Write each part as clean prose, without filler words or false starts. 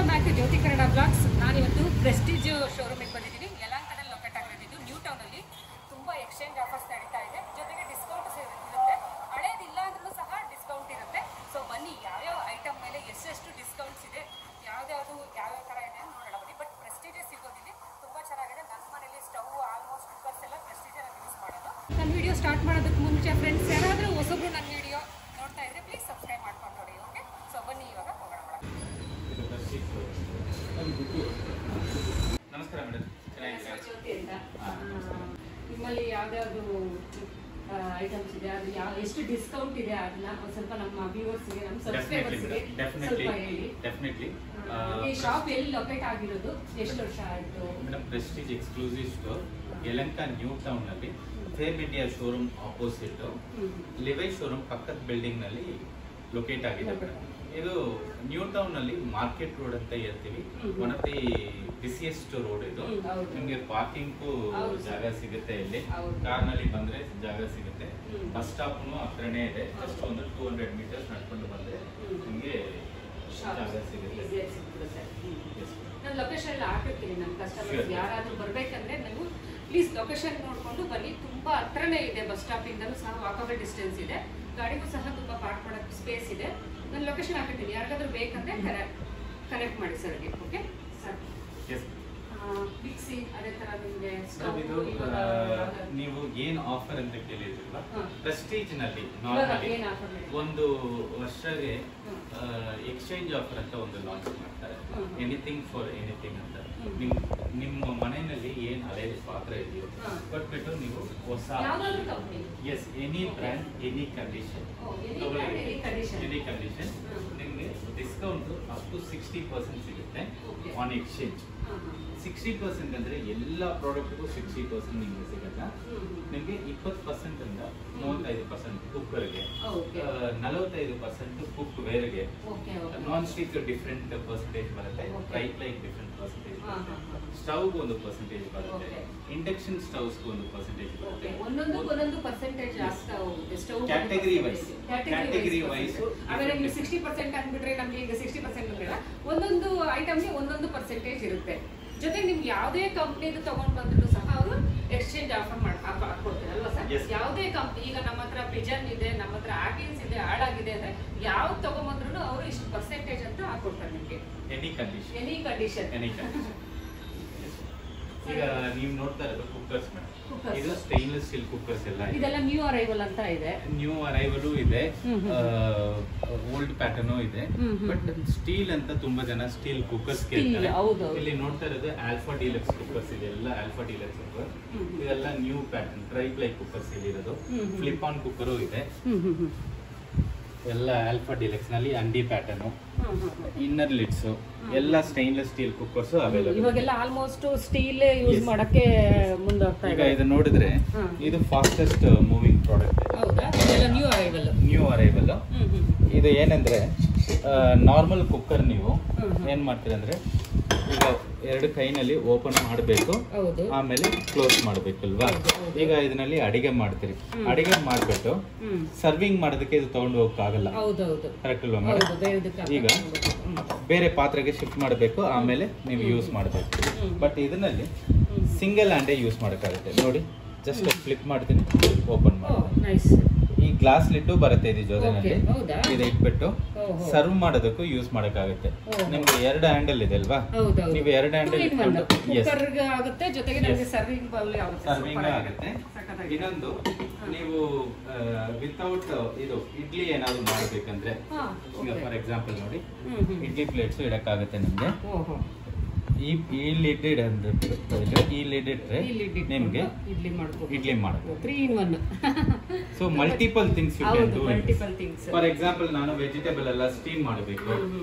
Welcome back to Jyothi Kannada blogs. ನಾನಿವತ್ತು Prestige ಶೋರೂಮಿಗೆ ಬಂದಿದ್ದೀನಿ. ಯಲಹಂಕದಲ್ಲಿ ಲೊಕೇಟ್ ಆಗಿರೋದು. ನ್ಯೂ ಟೌನಲ್ಲಿ ತುಂಬ ಎಕ್ಸ್ಚೇಂಜ್ ಆಫರ್ಸ್ ನಡೀತಾ ಇದೆ. ಜೊತೆಗೆ ಡಿಸ್ಕೌಂಟ್ಸ್ ಇರುತ್ತೆ. ಹಳೇದಿಲ್ಲ ಅಂದ್ರೂ ಸಹ ಡಿಸ್ಕೌಂಟ್ ಇರುತ್ತೆ. ಸೊ ಬನ್ನಿ, ಯಾವ್ಯಾವ ಐಟಮ್ ಮೇಲೆ ಎಷ್ಟೆಷ್ಟು ಡಿಸ್ಕೌಂಟ್ಸ್ ಇದೆ, ಯಾವ್ಯಾವ ಥರ ಇದೆ ಅಂತ ನೋಡೋಣ ಬನ್ನಿ. ಬಟ್ ಪ್ರೆಸ್ಟೀಜೇ ಸಿಗೋದಿದೆ, ತುಂಬ ಚೆನ್ನಾಗಿದೆ. ನನ್ನ ಮನೇಲಿ ಸ್ಟವ್ ಆಲ್ಮೋಸ್ಟ್ ಕುಕ್ಕರ್ಸ್ ಎಲ್ಲ ಪ್ರೆಸ್ಟೀಜಲ್ಲಿ ಯೂಸ್ ಮಾಡೋದು. ನನ್ನ ವಿಡಿಯೋ ಸ್ಟಾರ್ಟ್ ಮಾಡೋದಕ್ಕೆ ಮುಂಚೆ ಫ್ರೆಂಡ್ಸ್ ಯಾರಾದರೂ ಹೊಸಬ್ರು ನನ್ನ ವಿಡಿಯೋ ನೋಡ್ತಾ ಇದ್ರೆ ಪ್ಲೀಸ್ ಸಬ್ಸ್ಕ್ರೈಬ್ ಮಾಡ್ಕೊಂಡು ನೋಡಿ. ಓಕೆ, ಸೊ ಬನ್ನಿ ಇವಾಗ ಹೋಗೋಣ. ನಮಸ್ಕಾರ ಮೇಡಮ್, ಜ್ಯೋತಿ ಅಂತ. ನಿಮ್ಮಲ್ಲಿ ಯಾವ್ದಾದ್ರು ಐಟಮ್ಸ್ ಇದೆ, ಅದು ಎಷ್ಟು ಡಿಸ್ಕೌಂಟ್ ಇದೆ ಅದನ್ನ ಸ್ವಲ್ಪ ನಮ್ಮ ವ್ಯೂವರ್ಸ್ಗೆ, ನಮ್ಮ ಸಬ್ಸ್ಕ್ರೈಬರ್ಸ್ಗೆ ಸ್ವಲ್ಪ ಹೇಳಿ. ಡೆಫಿನೆಟ್ಲಿ. ಈ ಶಾಪ್ ಎಲ್ಲಿ ಲೊಕೇಟ್ ಆಗಿರೋದು, ಎಷ್ಟು ವರ್ಷ ಆಯಿತು? Madam, Prestige exclusive store Yelahanka new town ನಲ್ಲಿ Fame India showroom opposite Levi showroom ಪಕ್ಕದ ಬಿಲ್ಡಿಂಗ್ ನಲ್ಲಿ ಲೊಕೇಟ್ ಆಗಿದೆ ಮೇಡಮ್. ಇದು ನ್ಯೂ ಟೌನ್ ನಲ್ಲಿ ಮಾರ್ಕೆಟ್ ರೋಡ್ ಅಂತ ಹೇಳ್ತೀವಿ. One of the busiest road ಇದು. ನಿಮ್ಗೆ ಪಾರ್ಕಿಂಗ್ ಜಾಗ ಸಿಗುತ್ತೆ, ಇಲ್ಲಿ ಕಾರ್ ನಲ್ಲಿ ಬಂದ್ರೆ ಜಾಗ ಸಿಗುತ್ತೆ. ಬಸ್ ಸ್ಟಾಪ್ ಹತ್ರನೇ ಇದೆ. ಜಸ್ಟ್ ಒಂದು 200 ಮೀಟರ್ಸ್ ನಡ್ಕೊಂಡು ಬಂದ್ರೆ ನಿಮ್ಗೆ ಜಾಗ ಸಿಗುತ್ತೆ. ನಾನು ಲೊಕೇಶನ್ ಎಲ್ಲ ಹಾಕಿರ್ತೀನಿ. ನಮ್ಮ ಕಸ್ಟಮರ್ಸ್ ಯಾರಾದ್ರೂ ಬರ್ಬೇಕಂದ್ರೆ ನೀವು ಪ್ಲೀಸ್ ಲೊಕೇಶನ್ ನೋಡ್ಕೊಂಡು ಬನ್ನಿ. ತುಂಬಾ ಹತ್ರನೇ ಇದೆ, ಬಸ್ ಸ್ಟಾಪ್ ಇಂದಲೂ ಸಹ ವಾಕಬಲ್ ಡಿಸ್ಟೆನ್ಸ್ ಇದೆ. ಗಾಡಿಗೂ ಸಹ ತುಂಬಾ ಪಾರ್ಕ್ ಮಾಡೋಕ್ಕೆ ಸ್ಪೇಸ್ ಇದೆ. ನಾನು ಲೊಕೇಶನ್ ಹಾಕಿರ್ತೀನಿ, ಯಾರಿಗಾದ್ರೂ ಬೇಕಂದ್ರೆ ಕನೆಕ್ಟ್ ಮಾಡಿ ಸರ್ಗೆ. ಓಕೆ ಸರ್, ಮಿಕ್ಸಿ ಅದೇ ತರ ನಿಮಗೆ ನೀವು ಏನ್ ಆಫರ್ ಅಂತ ಕೇಳಿದ್ರಲ್ಲ, ಪ್ರೆಸ್ಟೀಜ್ ನಲ್ಲಿ ನಾರ್ಮಲಿ ಒಂದು ವರ್ಷಗೆ ಎಕ್ಸ್ಚೇಂಜ್ ಆಫರ್ ಅಂತ ಒಂದು ಲಾಂಚ್ ಮಾಡ್ತಾರೆ. ಎನಿಥಿಂಗ್ ಫಾರ್ ಎನಿಥಿಂಗ್ ಅಂತ. ನಿಮ್ಮ ಮನೆಯಲ್ಲಿ ಏನ್ ಹಳೆ ಪಾತ್ರೆ ಇದೆಯೋ ಕೊಟ್ಬಿಟ್ಟು ನೀವು ಹೊಸ ಎನಿ ಬ್ರ್ಯಾಂಡ್ ಎನಿ ಕಂಡೀಷನ್ ನಿಮ್ಗೆ ಡಿಸ್ಕೌಂಟ್ ಅಪ್ ಟು 60% ಸಿಗುತ್ತೆ ಆನ್ ಎಕ್ಸ್ಚೇಂಜ್. 60% ಅಂದ್ರೆ ಎಲ್ಲ ಪ್ರಾಡಕ್ಟ್ಗೂ 60% ನಿಮ್ಗೆ ಸಿಗಲ್ಲ. ನಿಮ್ಗೆ 20% ಇಂದ 35% ಕುಕ್ಕರ್ಗೆ, 45% ಕುಕ್ ವೇರ್ಗೆ, ನಾನ್ ಸ್ಟಿಕ್ ಡಿಫ್ರೆಂಟ್ ಪರ್ಸೆಂಟೇಜ್ ಬರುತ್ತೆ, ಫ್ರೈಟ್ ಲೈಕ್ ಡಿಫ್ರೆಂಟ್ ಪರ್ಸೆಂಟೇಜ್ ಬರುತ್ತೆ, ಸ್ಟವ್ಗೆ ಒಂದು ಪರ್ಸೆಂಟೇಜ್ ಬರುತ್ತೆ, ಇಂಡಕ್ಷನ್ ಸ್ಟವ್ಸ್ಗೆ ಒಂದು ಪರ್ಸೆಂಟೇಜ್ ಬರುತ್ತೆ. Category wise. ಆಮೇಲೆ ನೀವು 60% ಅಂದ್ಬಿಟ್ರೆ ನಮ್ಗೆ ಈಗ 60% ಬೇಡ, ಒಂದೊಂದು ಐಟಮ್ಗೆ ಒಂದೊಂದು ಪರ್ಸೆಂಟೇಜ್ ಇರುತ್ತೆ. ಜೊತೆಗೆ ನಿಮ್ಗೆ ಯಾವುದೇ ಕಂಪ್ನಿದು ತಗೊಂಡ್ ಬಂದ್ರು ಸಹ ಅವರು ಎಕ್ಸ್ಚೇಂಜ್ ಆಫರ್ ಹಾಕೊಡ್ತಾರೆ ಅಲ್ವಾ ಸರ್? ಯಾವುದೇ ಕಂಪ್ನಿ, ಈಗ ನಮ್ಮ ಹತ್ರ ಪಿಜನ್ ಇದೆ, ನಮ್ಮ ಹತ್ರ ಆಟಿನ್ಸ್ ಇದೆ, ಹಾಳಾಗಿದೆ ಅಂದ್ರೆ ಯಾವ್ದು ತಗೊಂಡ್ಬಂದ್ರು ಅವರು ಇಷ್ಟು ಪರ್ಸೆಂಟೇಜ್ ಅಂತ ಹಾಕೊಡ್ತಾರೆ ನಿಮ್ಗೆ. Any condition. ಈಗ ನೀವು ನೋಡ್ತಾ ಇರೋದು ಕುಕ್ಕರ್ಸ್ ಮೇಡಮ್. ಇದು ಸ್ಟೈನ್ಲೆಸ್ ಸ್ಟೀಲ್ ಕುಕ್ಕರ್ಸ್ ಎಲ್ಲ ಇದೆಲ್ಲ ನ್ಯೂ ಅರೈವಲ್ ಅಂತ ಇದೆ. ನ್ಯೂ ಅರೈವಲ್ ಇದೆ, ಓಲ್ಡ್ ಪ್ಯಾಟರ್ನ್ ಇದೆ. ಬಟ್ ಸ್ಟೀಲ್ ಅಂತ ತುಂಬಾ ಜನ ಸ್ಟೀಲ್ ಕುಕ್ಕರ್ಸ್ ಕೇಳ್ತಾರೆ. ಇಲ್ಲಿ ನೋಡ್ತಾ ಇರೋದು ಆಲ್ಫಾ ಡಿಲಕ್ಸ್ ಕುಕ್ಕರ್ಸ್ ಇದೆ. ಎಲ್ಲ ಆಲ್ಫಾ ಡಿಲಕ್ಸ್ ಕುಕ್ಕರ್. ಇದೆಲ್ಲ ನ್ಯೂ ಪ್ಯಾಟರ್ನ್ ಟ್ರೈಪ್ಲೈ ಕುಕ್ಕರ್ಸ್ ಇಲ್ಲಿರೋದು. ಫ್ಲಿಪ್ ಆನ್ ಕುಕ್ಕರು ಇದೆ. ಎಲ್ಲ ಆಲ್ಫಾ ಡಿಲಕ್ಸ್ ನಲ್ಲಿ ಅಂಡಿ ಪ್ಯಾಟರ್ನ್, ಇನ್ನರ್ ಲಿಡ್ಸ್, ಎಲ್ಲ ಸ್ಟೈನ್ಲೆಸ್ ಸ್ಟೀಲ್ ಕುಕ್ಕರ್ಸ್ ಅವೈಲೇಬಲ್. ಇವಾಗೆಲ್ಲ ಆಲ್ಮೋಸ್ಟ್ ಸ್ಟೀಲ್ ಯೂಸ್ ಮಾಡಕ್ಕೆ ಮುಂದಾಗ್ತಾ ಇದೆ. ಈಗ ಇದು ನೋಡಿದ್ರೆ ಇದು ಫಾಸ್ಟೆಸ್ಟ್ ಮೂವಿಂಗ್ ಪ್ರಾಡಕ್ಟ್. ಹೌದಾ? ಇದೆಲ್ಲ ನ್ಯೂ ಅರೈವಲ್. ಇದು ಏನಂದ್ರೆ ನಾರ್ಮಲ್ ಕುಕ್ಕರ್ ನೀವು ಏನ್ ಮಾಡ್ತೀರ ಅಂದ್ರೆ ಈಗ ಎರಡು ಕೈನಲ್ಲಿ ಓಪನ್ ಮಾಡಬೇಕು, ಆಮೇಲೆ ಕ್ಲೋಸ್ ಮಾಡ್ಬೇಕಲ್ವಾ? ಈಗ ಇದರಲ್ಲಿ ಅಡಿಗೆ ಮಾಡ್ತೀರಿ. ಅಡಿಗೆ ಮಾಡ್ಬಿಟ್ಟು ಸರ್ವಿಂಗ್ ಮಾಡೋದಕ್ಕೆ ಇದು ತಗೊಂಡು ಹೋಗಕ್ಕಾಗಲ್ಲ, ಕರೆಕ್ಟ್ ಅಲ್ವಾ ಮೇಡಮ್? ಈಗ ಬೇರೆ ಪಾತ್ರೆಗೆ ಶಿಫ್ಟ್ ಮಾಡಬೇಕು, ಆಮೇಲೆ ನೀವು ಯೂಸ್ ಮಾಡಬೇಕು. ಬಟ್ ಇದರಲ್ಲಿ ಸಿಂಗಲ್ ಹ್ಯಾಂಡೇ ಯೂಸ್ ಮಾಡೋಕ್ಕಾಗುತ್ತೆ. ನೋಡಿ, ಜಸ್ಟ್ ಫ್ಲಿಪ್ ಮಾಡ್ತೀನಿ, ಓಪನ್ ಮಾಡಿ. ಈ ಗ್ಲಾಸ್ ಲಿಡ್ ಬರುತ್ತೆ ಇದು ಜೊತೆನಲ್ಲಿ. ಇದು ಇಟ್ಬಿಟ್ಟು ಸರ್ವ್ ಮಾಡೋದಕ್ಕೂ ಯೂಸ್ ಮಾಡಕ್ಕಾಗುತ್ತೆ. ನಿಮ್ಗೆ 2 ಹ್ಯಾಂಡಲ್ ಇದೆ ಅಲ್ವಾ? ನೀವು 2 ಹ್ಯಾಂಡಲ್ ಇಟ್ಕೊಂಡು ಸರ್ವಿಂಗ್ ಆಗುತ್ತೆ. ಇನ್ನೊಂದು, ನೀವು ವಿತೌಟ್ ಇದು ಇಡ್ಲಿ ಏನಾದ್ರು ಮಾಡ್ಬೇಕಂದ್ರೆ, ಈಗ ಫಾರ್ ಎಕ್ಸಾಂಪಲ್ ನೋಡಿ, ಇಡ್ಲಿ ಪ್ಲೇಟ್ಸ್ ಇಡಕ್ಕಾಗುತ್ತೆ ನಿಮ್ಗೆ. ಈ ಲಿಡ್ ಈ ಲಿಡ್ ಇಟ್ರೆ ನಿಮ್ಗೆ ಇಡ್ಲಿ ಮಾಡಬಹುದು. 3 in 1. So multiple things you can do. For example, ನಾನು ವೆಜಿಟೇಬಲ್ ಎಲ್ಲ ಸ್ಟೀಮ್ ಮಾಡಬೇಕು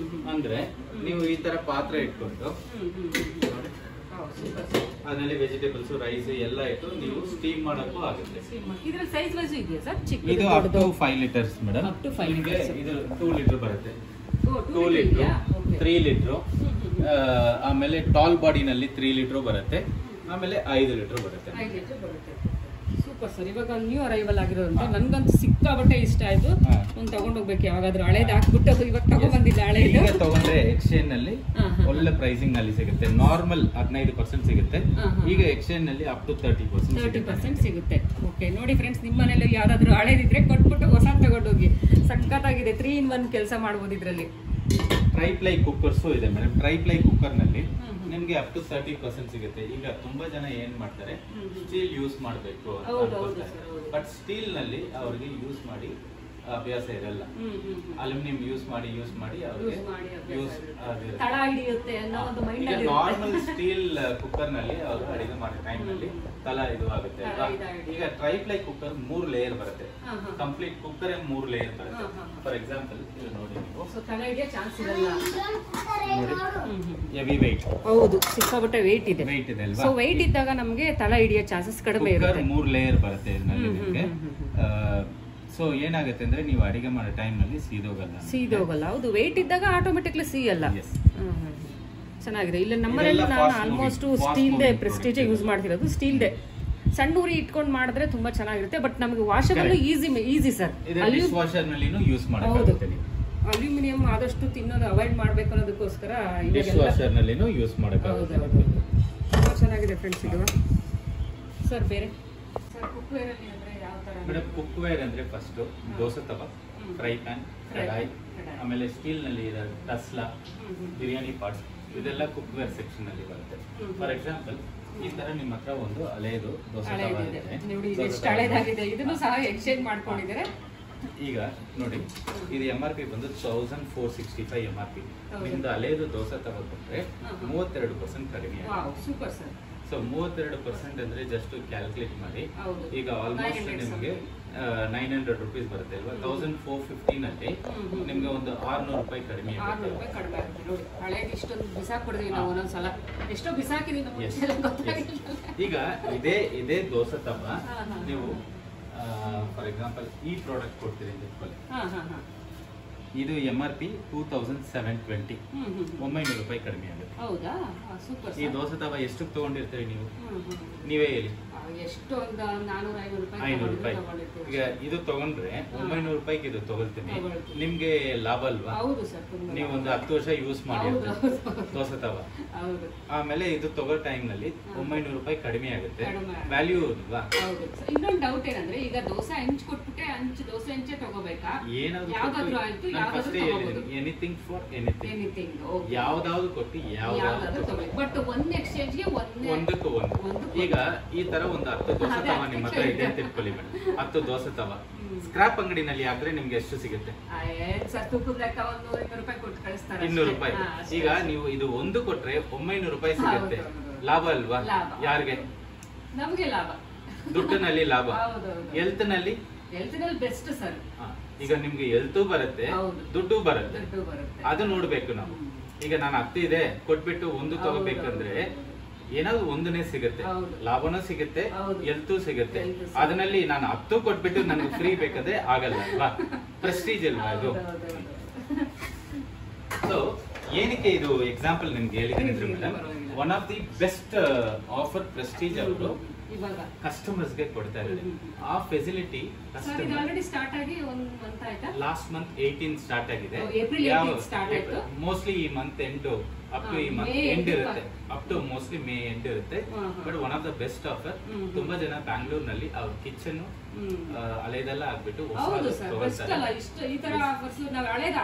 ಅಂದ್ರೆ ನೀವು ಈ ತರ ಪಾತ್ರೆ ಇಟ್ಕೊಂಡು ಅದರಲ್ಲಿ ವೆಜಿಟೇಬಲ್ಸ್, ರೈಸ್ ಎಲ್ಲ ಇಟ್ಟು ನೀವು ಸ್ಟೀಮ್ ಮಾಡಕ್ಕೂ ಆಗುತ್ತೆ. ಇದು ಅಪ್ ಟು 5 ಲೀಟರ್ಸ್ ಮೇಡಮ್. ಇದು 2 ಲೀಟರ್ ಬರುತ್ತೆ, 2 ಲೀಟರ್, 3 ಲೀಟರ್, ಆಮೇಲೆ ಟಾಲ್ ಬಾಡಿನಲ್ಲಿ 3 ಲೀಟರ್ ಬರುತ್ತೆ, ಆಮೇಲೆ 5 ಲೀಟರ್ ಬರುತ್ತೆ. Super sir. ಇವಾಗ ನ್ಯೂ ಅರೈವಲ್ ಆಗಿರೋದ್ರಿಂದ ನನ್ಗಂತೂ ಸಿಕ್ಕಾಬಟ್ಟೆ ಇಷ್ಟ ಆಯ್ತು. ಒಂದು ತಗೊಂಡೋಗ್ಬೇಕು ಯಾವಾಗಾದ್ರೂ. ಹಳೇದು ಹಾಕ್ಬಿಟ್ಟು ಇವಾಗ ತಗೊಂಡ್ಬಂದಿಲ್ಲ. ಹಳೇದು ತಗೊಂಡ್ರೆ ಎಕ್ಸ್ಚೇಂಜ್ ನಲ್ಲಿ ಒಳ್ಳೆ ಪ್ರೈಸಿಂಗ್ ನಲ್ಲಿ ಸಿಗುತ್ತೆ. ನಾರ್ಮಲ್ 15% ಸಿಗುತ್ತೆ. ಈಗ ಎಕ್ಸ್ಚೇಂಜ್ ನಲ್ಲಿ ಅಪ್ ಟು 30% ಸಿಗುತ್ತೆ. ಓಕೆ ನೋಡಿ ಫ್ರೆಂಡ್ಸ್, ನಿಮ್ಮ ಮನೇಲಿ ಯಾವ್ದಾದ್ರು ಹಳೇದಿದ್ರೆ ಕೊಟ್ಬಿಟ್ಟು ಹೊಸ ತಗೊಂಡೋಗಿ. ಸಖತ್ತಾಗಿದೆ. 3-in-1 ಕೆಲಸ ಮಾಡ್ಬೋದು ಇದ್ರಲ್ಲಿ. ಟ್ರೈಪ್ಲೈ ಕುಕ್ಕರ್ಸು ಇದೆ ಮೇಡಮ್. ಟ್ರೈಪ್ಲೈ ಕುಕ್ಕರ್ ನಲ್ಲಿ ನಿಮ್ಗೆ ಅಪ್ ಟು 30% ಸಿಗುತ್ತೆ. ಈಗ ತುಂಬಾ ಜನ ಏನ್ ಮಾಡ್ತಾರೆ, ಸ್ಟೀಲ್ ಯೂಸ್ ಮಾಡಬೇಕು ಅಂತ. ಬಟ್ ಸ್ಟೀಲ್ ನಲ್ಲಿ ಅವ್ರಿಗೆ ಯೂಸ್ ಮಾಡಿ ಅಭ್ಯಾಸ ಇರಲ್ಲ. ಅಲ್ಯೂಮಿನಿಯಂ ಯೂಸ್ ಮಾಡಿ ಅವ್ರಿಗೆ ನಾರ್ಮಲ್ ಸ್ಟೀಲ್ ಕುಕ್ಕರ್ ನಲ್ಲಿ ಅವರು ಅಡಿಗೆ ಮಾಡೋ ಟೈಮ್ ನಲ್ಲಿ ತಲಾ ಇದು ಆಗುತ್ತೆ. ಈಗ ಟ್ರೈಪ್ಲೈ ಕುಕ್ಕರ್ 3 ಲೇಯರ್ ಬರುತ್ತೆ. ಕಂಪ್ಲೀಟ್ ಕುಕ್ಕರ್ 3 ಲೇಯರ್ ಬರುತ್ತೆ. ಫಾರ್ ಎಕ್ಸಾಂಪಲ್ ಇದು ನೋಡಿ, ಹೆವಿ ವೇಟ್. ಹೌದು, ಸಿಕ್ಕಾಪಟ್ಟೆ ವೇಟ್ ಇದೆ ಅಲ್ವಾ? ಸೊ ವೇಟ್ ಇದ್ದಾಗ ನಮಗೆ ತಲೆ ಹಿಡಿಯೋ ಚಾನ್ಸಸ್ ಕಡಿಮೆ ಇರುತ್ತೆ. 3 ಲೇಯರ್ ಬರುತ್ತೆ ಇದರಲ್ಲಿ ನಿಮಗೆ. ಸೊ ಏನಾಗುತ್ತೆ ಅಂದ್ರೆ ನೀವು ಅಡಿಗೆ ಮಾಡೋ ಟೈಮ್ ನಲ್ಲಿ ಸೀದೋಗಲ್ಲ. ಹೌದು, ವೇಟ್ ಇದ್ದಾಗ ಆಟೋಮೆಟಿಕ್ಲಿ ಸೀಯಲ್ಲ. ಚೆನ್ನಾಗಿದೆ. ಇಲ್ಲ ನಮ್ಮನೆಲ್ಲ ನಾನು ಆಲ್ಮೋಸ್ಟ್ ಸ್ಟೀಲ್ದೇ ಪ್ರೆಸ್ಟೀಜ್ ಯೂಸ್ ಮಾಡ್ತಿರೋದು. ಸ್ಟೀಲ್ದೇ ಸಣ್ಣ ಉರಿ ಇಟ್ಕೊಂಡು ಮಾಡಿದ್ರೆ ತುಂಬಾ ಚೆನ್ನಾಗಿರುತ್ತೆ. ಬಟ್ ನಮಗೆ ವಾಷಬಲ್ ಈಸಿ ಸರ್. ಅಲ್ಯೂಮಿನಿಯಂ ಆದಷ್ಟು ತಿನ್ನೋದು ಅವಾಯ್ಡ್ ಮಾಡ್ಬೇಕು ಅನ್ನೋದಕ್ಕೋಸ್ಕರ ಯೂಸ್ ಮಾಡಬಹುದು. ತುಂಬಾ ಚೆನ್ನಾಗಿದೆ ಫ್ರೆಂಡ್ಸ್ ಇದು. ಸರ್ ಬೇರೆ ಕುಕ್ವೇರ್ ಅಲ್ಲಿ ಅಂದ್ರೆ ಯಾವ ತರ? ಮೇಡಮ್ ಕುಕ್ವೇರ್ ಅಂದ್ರೆ ಫಸ್ಟ್ ದೋಸೆ ತವ, ಫ್ರೈ ಪ್ಯಾನ್, ಕಡಾಯಿ, ಆಮೇಲೆ ಸ್ಟೀಲ್ ನಲ್ಲಿ ಇರೋ ತಸ್ಲಾ, ಬಿರಿಯಾನಿ ಪಾಟ್, ಇದೆಲ್ಲ ಕುಕ್ವೇರ್ ಸೆಕ್ಷನ್ ಅಲ್ಲಿ ಬರುತ್ತೆ. ಫಾರ್ ಎಕ್ಸಾಂಪಲ್ ಈ ತರ ನಿಮ್ಮ ಹತ್ರ ಒಂದು ಹಳೆಯದು ದೋಸೆ ತವ ಇದೆ ನೋಡಿ, ಎಷ್ಟು ಹಳೆದಾಗಿದೆ. ಇದನ್ನು ಸಹ ಎಕ್ಸ್ಚೇಂಜ್ ಮಾಡ್ಕೊಂಡಿದ್ದಾರೆ. ಈಗ ನೋಡಿ, ಇದು MRP ಬಂದು 1465 MRP. ನಿಮ್ದು ಹಳೆಯದು ದೋಸೆ ತವ ಕೊಟ್ರೆ 32% ಕಡಿಮೆ. Super sir. ಸೊ 32% ಅಂದ್ರೆ ಜಸ್ಟ್ ಕ್ಯಾಲ್ಕುಲೇಟ್ ಮಾಡಿ. ಈಗ ಆಲ್ಮೋಸ್ಟ್ ನಿಮಗೆ 900 ರೂಪೀಸ್ ಬರುತ್ತೆ ಅಲ್ವಾ? 1450 ನಲ್ಲಿ ನಿಮ್ಗೆ ಒಂದು 600 ರೂಪಾಯಿ ಕಡಿಮೆ ಆಗುತ್ತೆ. ಹಳೇದು ಇಷ್ಟೊಂದು ಬಿಸಾಕ್ಬಿಡ್ತೀವಿ ನಾವು ಒಂದೊಂದ್ಸಲ. ಎಷ್ಟೋ ಬಿಸಾಕಿದೀವಿ. ಈಗ ಇದೇ ದೋಸೆ ತವ ನೀವು ಫಾರ್ ಎಕ್ಸಾಂಪಲ್ ಈ ಪ್ರಾಡಕ್ಟ್ ಕೊಡ್ತೀರಿ ಅಂತ ಇಟ್ಕೊಳ್ಳಿ. ಇದು MRP 2720, 900 ರೂಪಾಯಿ ಕಡಿಮೆ ಆಗುತ್ತೆ. ಹೌದಾ? ಸೂಪರ್. ಈ ದೋಸೆ ತವ ಎಷ್ಟು ತಗೊಂಡಿರ್ತೀವಿ ನೀವು? ನೀವೇ ಹೇಳಿ. ಎಷ್ಟು? ಒಂದು 400-500 ರೂಪಾಯಿ. ಈಗ ಇದು ತಗೊಂಡ್ರೆ 900 ರೂಪಾಯಿಗೆ ಇದು ತಗೊಳ್ತೀನಿ. ನಿಮ್ಗೆ ಲಾಭ ಅಲ್ವಾ? ಹೌದು ಸರ್. ನೀವು ಒಂದು 10 ವರ್ಷ ಯೂಸ್ ಮಾಡಿರ್ತೀರಿ ದೋಸೆ ತವ. ಆಮೇಲೆ ಇದು ತಗೋ ಟೈಮ್ ನಲ್ಲಿ 900 ರೂಪಾಯಿ ಕಡಿಮೆ ಆಗುತ್ತೆ. ವ್ಯಾಲ್ಯೂ ಅಲ್ವಾ? ಇನ್ನೊಂದು ಡೌಟ್ ಏನಂದ್ರೆ, ಈಗ ದೋಸೆ ಹಂಚ್ ಕೊಟ್ಬಿಟ್ಟೆ ದೋಸೆ ಹಂಚೆ ತಗೋಬೇಕಾ? ಯಾವ್ದಾದ್ರು ಆಯ್ತು, ಎನಿಥಿಂಗ್ ಫಾರ್ ಎನಿಥಿಂಗ್. ಯಾವ್ದಾವ್ದು ಕೊಟ್ಟು ಯಾವ್ದಾದ್ರು ತಗೊಳ್ಳಿ. ಬಟ್ ಒಂದ್ ಎಕ್ಸ್ಚೇಂಜ್ಗೆ ಒಂದಕ್ಕೂ ಒಂದು. ಈಗ ಈ ತರ ಒಂದು 10 ದೋಸೆ ತವ ನಿಮ್ಮ ಹತ್ರ ಇದೆ ಅಂತ ಇಟ್ಕೊಳ್ಳಿ ಮೇಡಮ್. 10 ದೋಸೆ ತವ ಸ್ಕ್ರಾಪ್ ಅಂಗಡಿನಲ್ಲಿ ಆದ್ರೆ ನಿಮ್ಗೆ ಎಷ್ಟು ಸಿಗುತ್ತೆ? 200 ರೂಪಾಯಿ. ಈಗ ನೀವು ಇದು ಒಂದು ಕೊಟ್ರೆ 900 ರೂಪಾಯಿ ಸಿಗುತ್ತೆ. ಲಾಭ ಅಲ್ವಾ? ಯಾರಿಗೆ? ನಮ್ಗೆ ಲಾಭ. ದುಡ್ಡಿನಲ್ಲಿ ಲಾಭ. ಹೆಲ್ತ್ ನಲ್ಲಿ ಬೆಸ್ಟ್ ಸರ್. ಈಗ ನಿಮ್ಗೆ ಹೆಲ್ತ್ ಬರುತ್ತೆ, ದುಡ್ಡು ಬರುತ್ತೆ. ಅದು ನೋಡ್ಬೇಕು ನಾವು. ಈಗ ನಾನು 10 ಇದೆ ಕೊಟ್ಬಿಟ್ಟು ಒಂದು ತಗೋಬೇಕಂದ್ರೆ ಏನಾದ್ರು ಒಂದನೇ ಸಿಗುತ್ತೆ, ಲಾಭನೂ ಸಿಗುತ್ತೆ, ಹೆಲ್ತ್ ಸಿಗುತ್ತೆ. ಅದರಲ್ಲಿ ನಾನು 10 ಕೊಟ್ಬಿಟ್ಟು ನನಗೆ ಫ್ರೀ ಬೇಕಂದ್ರೆ ಆಗಲ್ಲ ಅಲ್ವಾ? ಪ್ರೆಸ್ಟೀಜ್ ಅಲ್ವಾ ಇದು? ಸೊ ಏನಕ್ಕೆ ಇದು ಎಕ್ಸಾಂಪಲ್ ನಿಮ್ಗೆ ಹೇಳಿದ್ದೀನಿ ಅಂದ್ರೆ madam, one of the best offer Prestige ಅವರು ಕಸ್ಟಮರ್ಸ್ ಗೆ ಕೊಡ್ತಾ ಇದ್ದಾರೆ. ಆ ಫೆಸಿಲಿಟಿ ಲಾಸ್ಟ್ ಮಂತ್ 18 ಸ್ಟಾರ್ಟ್ ಆಗಿದೆ. ಮೋಸ್ಟ್ಲಿ ಈ ಮಂತ್ ಎಂಡ್ ಅಪ್ ಟು ಈ ಮಂತ್ ಎಂಡ್ ಇರುತ್ತೆ. Up to mostly May end ಇರುತ್ತೆ. But one of the best offer. ತುಂಬಾ ಜನ ಬ್ಯಾಂಗ್ಳೂರ್ ನಲ್ಲಿ ಅವ್ರ ಕಿಚನ್ ಹಳೆದೆಲ್ಲ ಆಗ್ಬಿಟ್ಟು